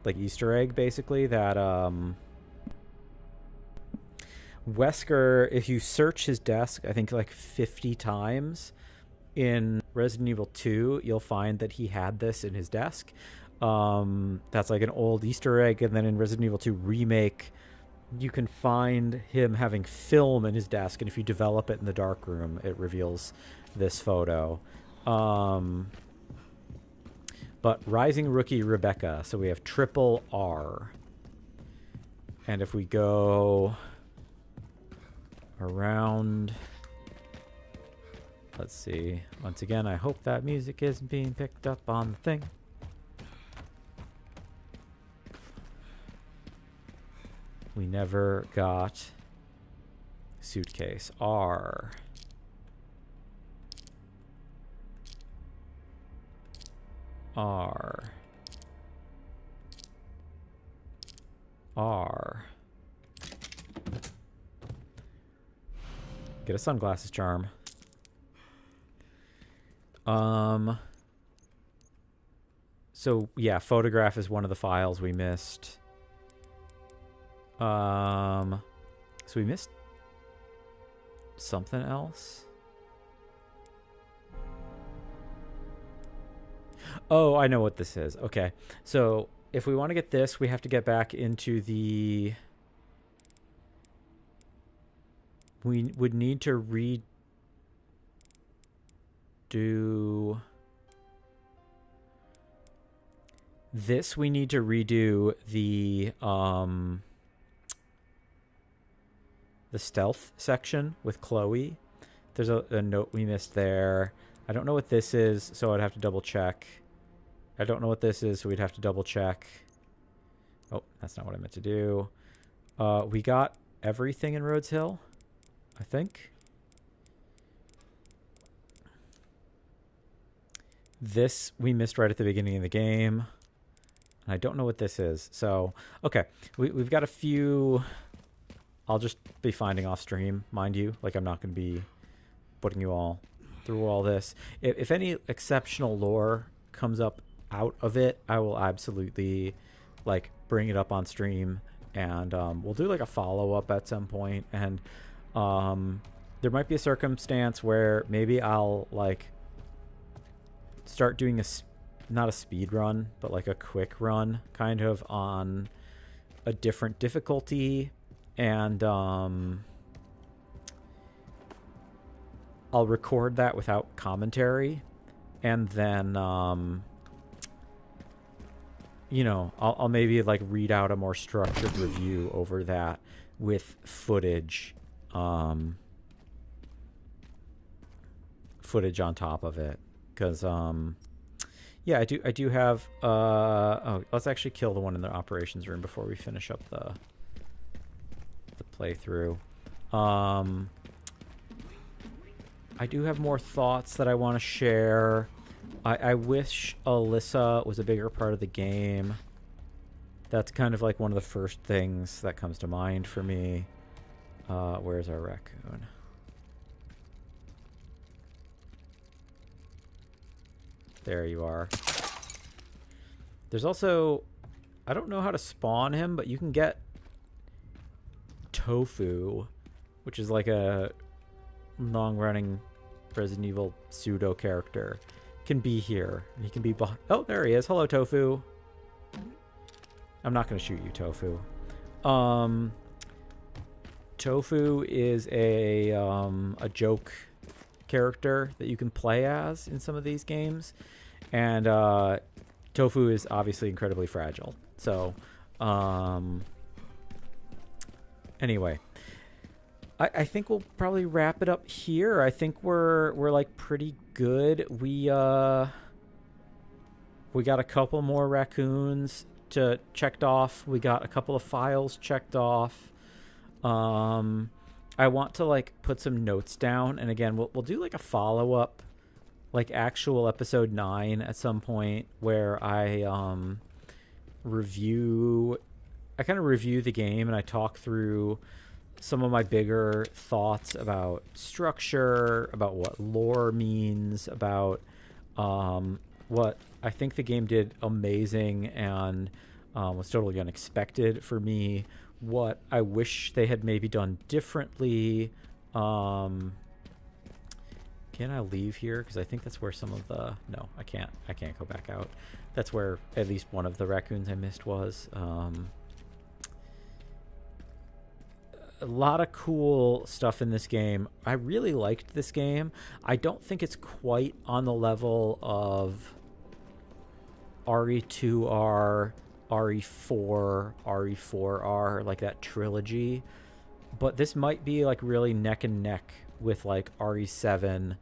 like Easter egg basically that Wesker, if you search his desk I think like 50 times in Resident Evil 2, you'll find that he had this in his desk. That's like an old Easter egg. And then in Resident Evil 2 Remake, you can find him having film in his desk, and if you develop it in the dark room, it reveals this photo. But Rising Rookie Rebecca, so we have triple R. And if we go around, let's see. Once again, I hope that music isn't being picked up on the thing. We never got suitcase. R. R. R. Get a sunglasses charm. So yeah, photograph is one of the files we missed. So we missed something else. Oh, I know what this is. Okay. So if we want to get this, we have to get back into the... We would need to redo... This, we need to redo the stealth section with Chloe. There's a note we missed there. I don't know what this is, so I'd have to double check. I don't know what this is, so we'd have to double check. Oh, that's not what I meant to do. We got everything in Rhodes Hill, I think. This we missed right at the beginning of the game. And I don't know what this is. So, okay. We've got a few... I'll just be finding off stream, mind you. Like, I'm not going to be putting you all through all this. If any exceptional lore comes up out of it, I will absolutely like bring it up on stream, and we'll do like a follow-up at some point. And there might be a circumstance where maybe I'll like start doing not a speed run, but like a quick run kind of on a different difficulty, and I'll record that without commentary, and then you know, I'll maybe like read out a more structured review over that with footage footage on top of it, because yeah, I do have oh, let's actually kill the one in the operations room before we finish up the playthrough. I do have more thoughts that I want to share. I wish Alyssa was a bigger part of the game. That's kind of like one of the first things that comes to mind for me. Where's our raccoon? There you are. There's also, I don't know how to spawn him, but you can get Tofu, which is like a long-running Resident Evil pseudo character. Can be here. He can be behind. Oh, there he is. Hello, Tofu. I'm not going to shoot you, Tofu. Tofu is a joke character that you can play as in some of these games, and Tofu is obviously incredibly fragile. So, anyway, I think we'll probably wrap it up here. I think we're like pretty good. We got a couple more raccoons checked off. We got a couple of files checked off. I want to like put some notes down, and again, we'll do like a follow-up, like actual episode 9 at some point, where I kind of review the game, and I talk through some of my bigger thoughts about structure, about what lore means, about what I think the game did amazing and was totally unexpected for me, what I wish they had maybe done differently. Can I leave here? Because I think that's where some of the... No, I can't go back out. That's where at least one of the raccoons I missed was. A lot of cool stuff in this game. I really liked this game. I don't think it's quite on the level of RE2R, RE4, RE4R, like that trilogy. But this might be like really neck and neck with like RE7.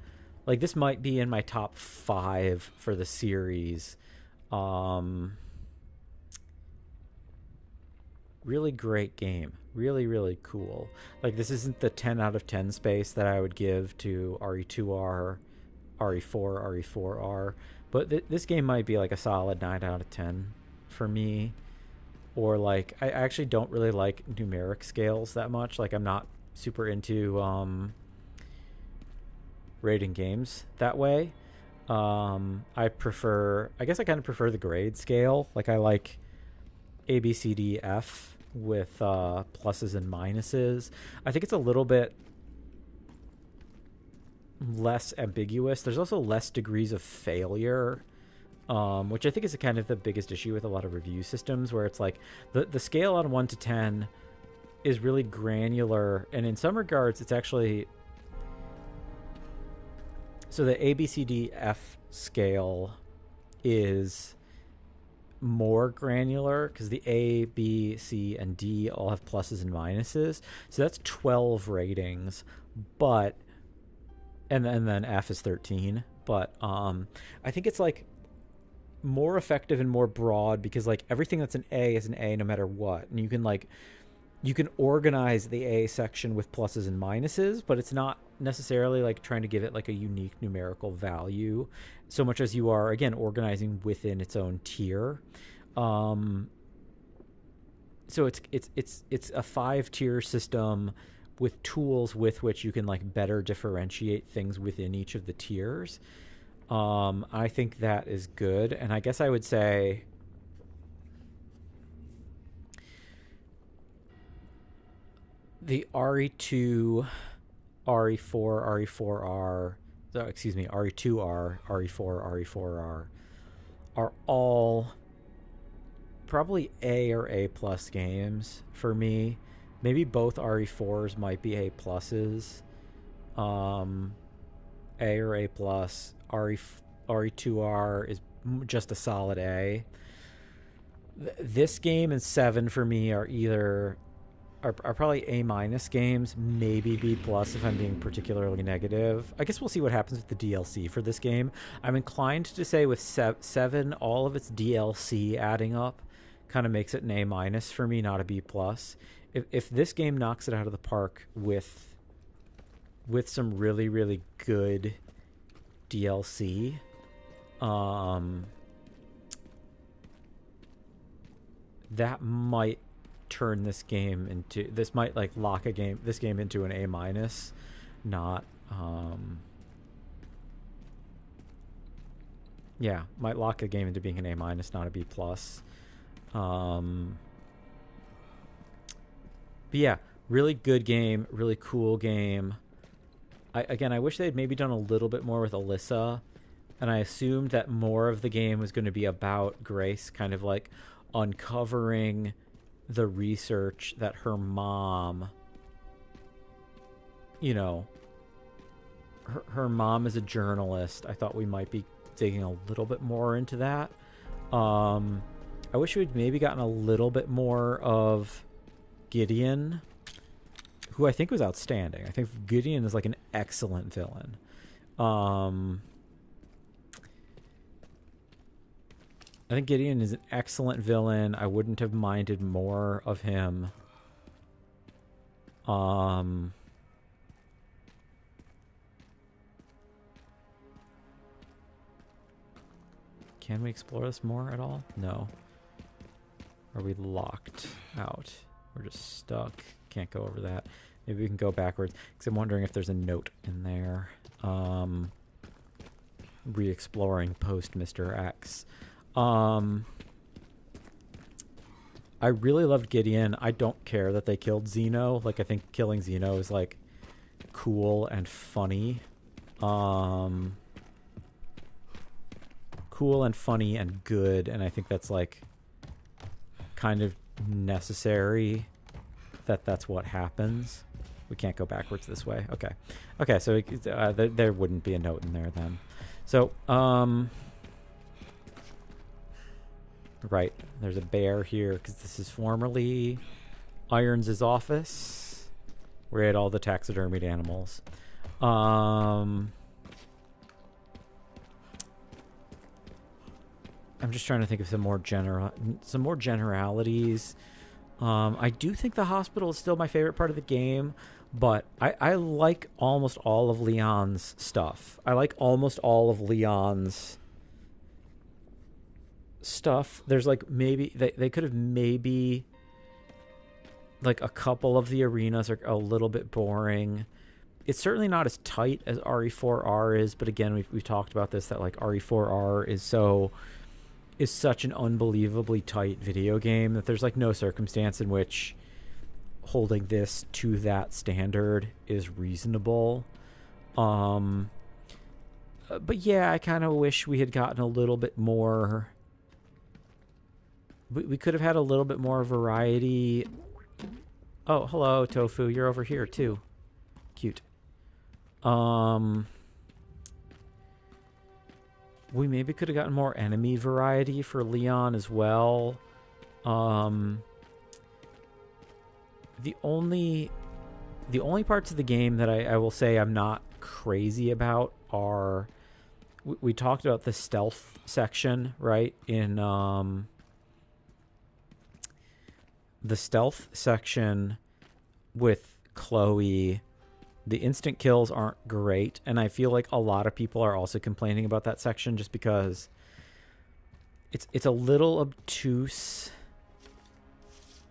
Like this might be in my top 5 for the series. Really great game. Really, really cool. Like this isn't the 10 out of 10 space that I would give to RE2R, RE4, RE4R. But this game might be like a solid 9 out of 10 for me. Or like, I actually don't really like numeric scales that much. Like I'm not super into rating games that way. I guess I kind of prefer the grade scale. Like I like A, B, C, D, F with pluses and minuses. I think it's a little bit less ambiguous. There's also less degrees of failure, which I think is kind of the biggest issue with a lot of review systems, where it's like the scale on 1 to 10 is really granular, and in some regards it's actually... So the A, B, C, D, F scale is more granular because the A, B, C, and D all have pluses and minuses. So that's 12 ratings, but and then F is 13. But I think it's like more effective and more broad because like everything that's an A is an A no matter what, and you can organize the A section with pluses and minuses, but it's not necessarily like trying to give it like a unique numerical value so much as you are, again, organizing within its own tier. So it's a 5-tier system with tools with which you can like better differentiate things within each of the tiers. I think that is good, and I guess I would say the RE2, RE4, RE4R, excuse me, RE2R, RE4, RE4R are all probably A or A plus games for me. Maybe both RE4s might be A pluses. A or A plus. RE2R is just a solid A. This game and 7 for me are either are probably A minus games, maybe B plus if I'm being particularly negative. I guess we'll see what happens with the DLC for this game. I'm inclined to say with 7, all of its DLC adding up kind of makes it an A minus for me, not a B plus. If this game knocks it out of the park with some really, really good DLC, that might turn this might like lock this game into an A minus, not might lock a game into being an A minus, not a B plus. But yeah, really good game, really cool game. I wish they'd maybe done a little bit more with Alyssa, and I assumed that more of the game was going to be about Grace kind of like uncovering the research that her mom, her mom is a journalist. I thought we might be digging a little bit more into that. I wish we'd maybe gotten a little bit more of Gideon, who I think was outstanding. I think Gideon is like an excellent villain. I think Gideon is an excellent villain. I wouldn't have minded more of him. Can we explore this more at all? No. Are we locked out? We're just stuck. Can't go over that. Maybe we can go backwards, because I'm wondering if there's a note in there. Re-exploring post Mr. X. I really loved Gideon. I don't care that they killed Zeno. Like, I think killing Zeno is like cool and funny. Cool and funny and good, and I think that's like kind of necessary that's what happens. We can't go backwards this way. Okay, so there wouldn't be a note in there then. So right, there's a bear here because this is formerly Irons' office where he had all the taxidermied animals. I'm just trying to think of some more generalities. I do think the hospital is still my favorite part of the game, but I like almost all of Leon's stuff. There's like maybe they could have maybe like a couple of the arenas are a little bit boring. It's certainly not as tight as RE4R is, but again, we've talked about this, that like RE4R is such an unbelievably tight video game that there's like no circumstance in which holding this to that standard is reasonable. But yeah, I kind of wish we had gotten a little bit more. We could have had a little bit more variety. Oh, hello, Tofu. You're over here too. Cute. We maybe could have gotten more enemy variety for Leon as well. The only parts of the game that I will say I'm not crazy about are we talked about the stealth section, right? In the stealth section with Chloe, the instant kills aren't great, and I feel like a lot of people are also complaining about that section just because it's a little obtuse.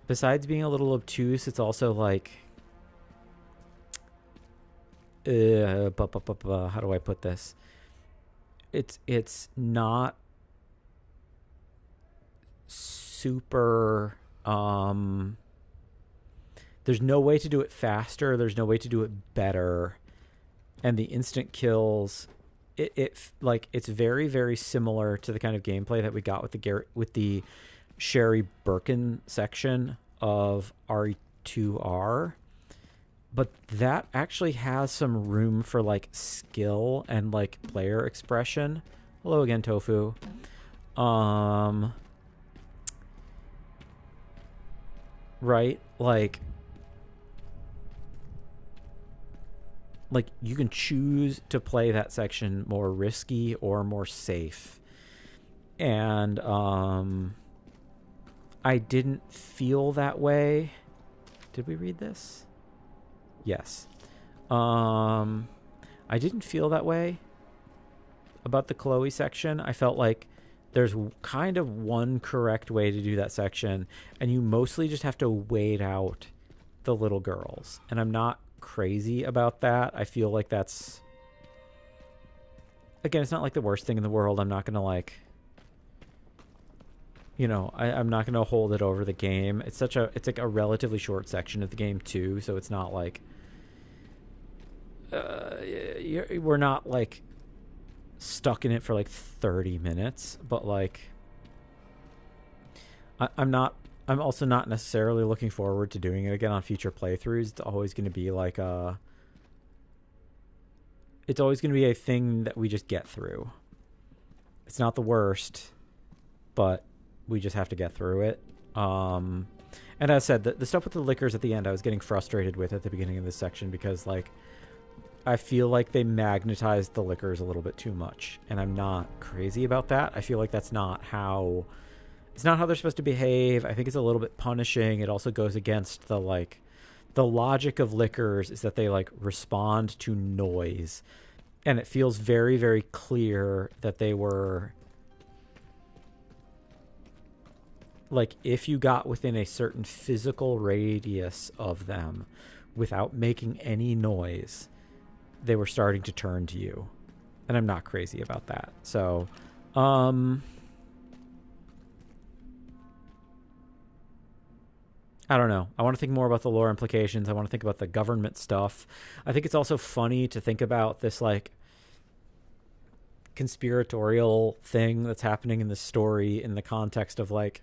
Besides being a little obtuse, it's also like how do I put this? it's not super there's no way to do it faster, there's no way to do it better, and the instant kills, it's very, very similar to the kind of gameplay that we got with the Sherry Birkin section of RE2R, but that actually has some room for like skill and like player expression. Hello again, Tofu. Right, like you can choose to play that section more risky or more safe, and I didn't feel that way. Did we read this? Yes. I didn't feel that way about the Chloe section. I felt like there's kind of one correct way to do that section, and you mostly just have to wait out the little girls. And I'm not crazy about that. I feel like that's, again, it's not like the worst thing in the world. I'm not gonna like, you know, I'm not gonna hold it over the game. It's like a relatively short section of the game too, so it's not like we're not like stuck in it for like 30 minutes, but like I'm also not necessarily looking forward to doing it again on future playthroughs. It's always going to be like it's always going to be a thing that we just get through. It's not the worst, but we just have to get through it. And as I said, the stuff with the liquors at the end, I was getting frustrated with at the beginning of this section because like I feel like they magnetized the liquors a little bit too much, and I'm not crazy about that. I feel like it's not how they're supposed to behave. I think it's a little bit punishing. It also goes against the logic of liquors is that they like respond to noise, and it feels very, very clear that they were like, if you got within a certain physical radius of them without making any noise, they were starting to turn to you. And I'm not crazy about that. So, I don't know. I want to think more about the lore implications. I want to think about the government stuff. I think it's also funny to think about this like conspiratorial thing that's happening in the story in the context of like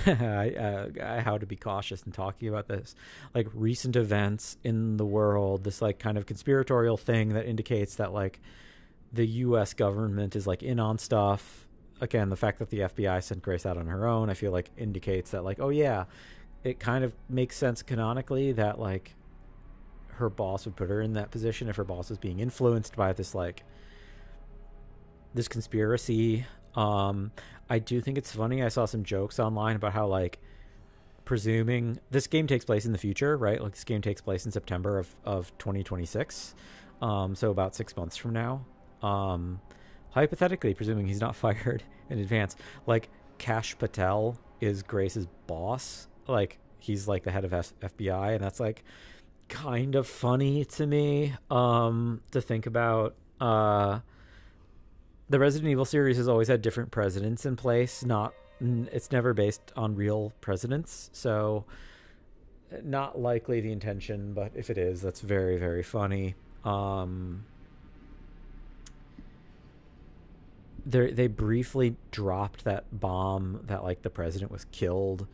how to be cautious in talking about this, like recent events in the world, this like kind of conspiratorial thing that indicates that like the US government is like in on stuff. Again, the fact that the FBI sent Grace out on her own, I feel like indicates that like, oh yeah, it kind of makes sense canonically that like her boss would put her in that position if her boss is being influenced by this like this conspiracy. I do think it's funny. I saw some jokes online about how like presuming this game takes place in the future, right? Like this game takes place in September of 2026. So about 6 months from now. Hypothetically, presuming he's not fired in advance, like Kash Patel is Grace's boss. Like he's like the head of FBI, and that's like kind of funny to me to think about. The Resident Evil series has always had different presidents in place. It's never based on real presidents, so not likely the intention, but if it is, that's very, very funny. They briefly dropped that bomb that like the president was killed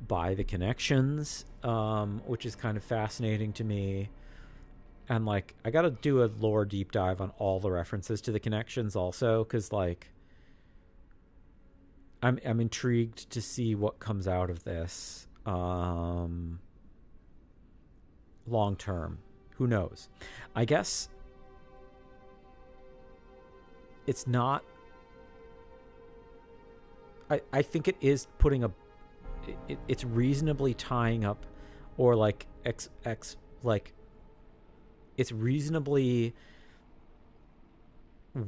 by the connections, which is kind of fascinating to me. And like I gotta do a lore deep dive on all the references to the connections also, because like I'm intrigued to see what comes out of this long term. Who knows? I guess it's not. I think it is putting it's reasonably tying up, or like it's reasonably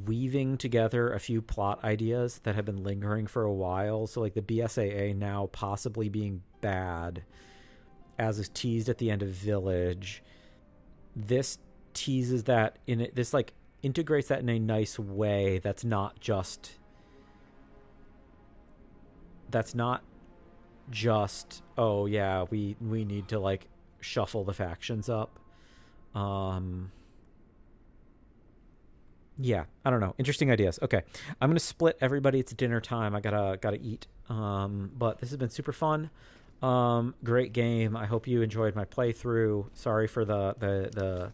weaving together a few plot ideas that have been lingering for a while. So like the BSAA now possibly being bad, as is teased at the end of Village. This teases that in it. This like integrates that in a nice way that's not just oh yeah, we need to like shuffle the factions up. Yeah, I don't know. Interesting ideas. Okay, I'm gonna split everybody. It's dinner time. I gotta eat. But this has been super fun. Great game. I hope you enjoyed my playthrough. Sorry for the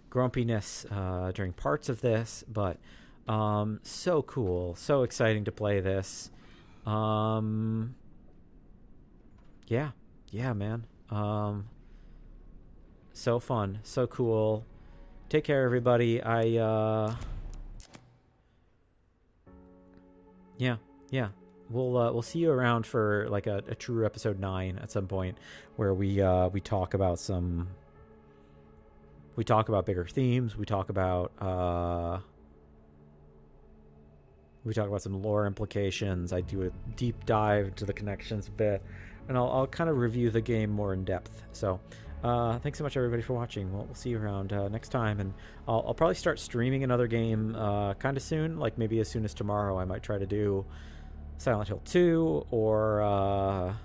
grumpiness during parts of this, but so cool, so exciting to play this. Yeah, man. So fun, so cool. Take care, everybody. Yeah. We'll see you around for like a true episode 9 at some point, where we talk about bigger themes. We talk about some lore implications. I do a deep dive into the connections a bit, and I'll kind of review the game more in depth. So thanks so much, everybody, for watching. We'll see you around next time, and I'll probably start streaming another game kind of soon, like maybe as soon as tomorrow. I might try to do Silent Hill 2, or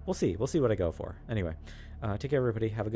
we'll see what I go for. Anyway, take care, everybody. Have a good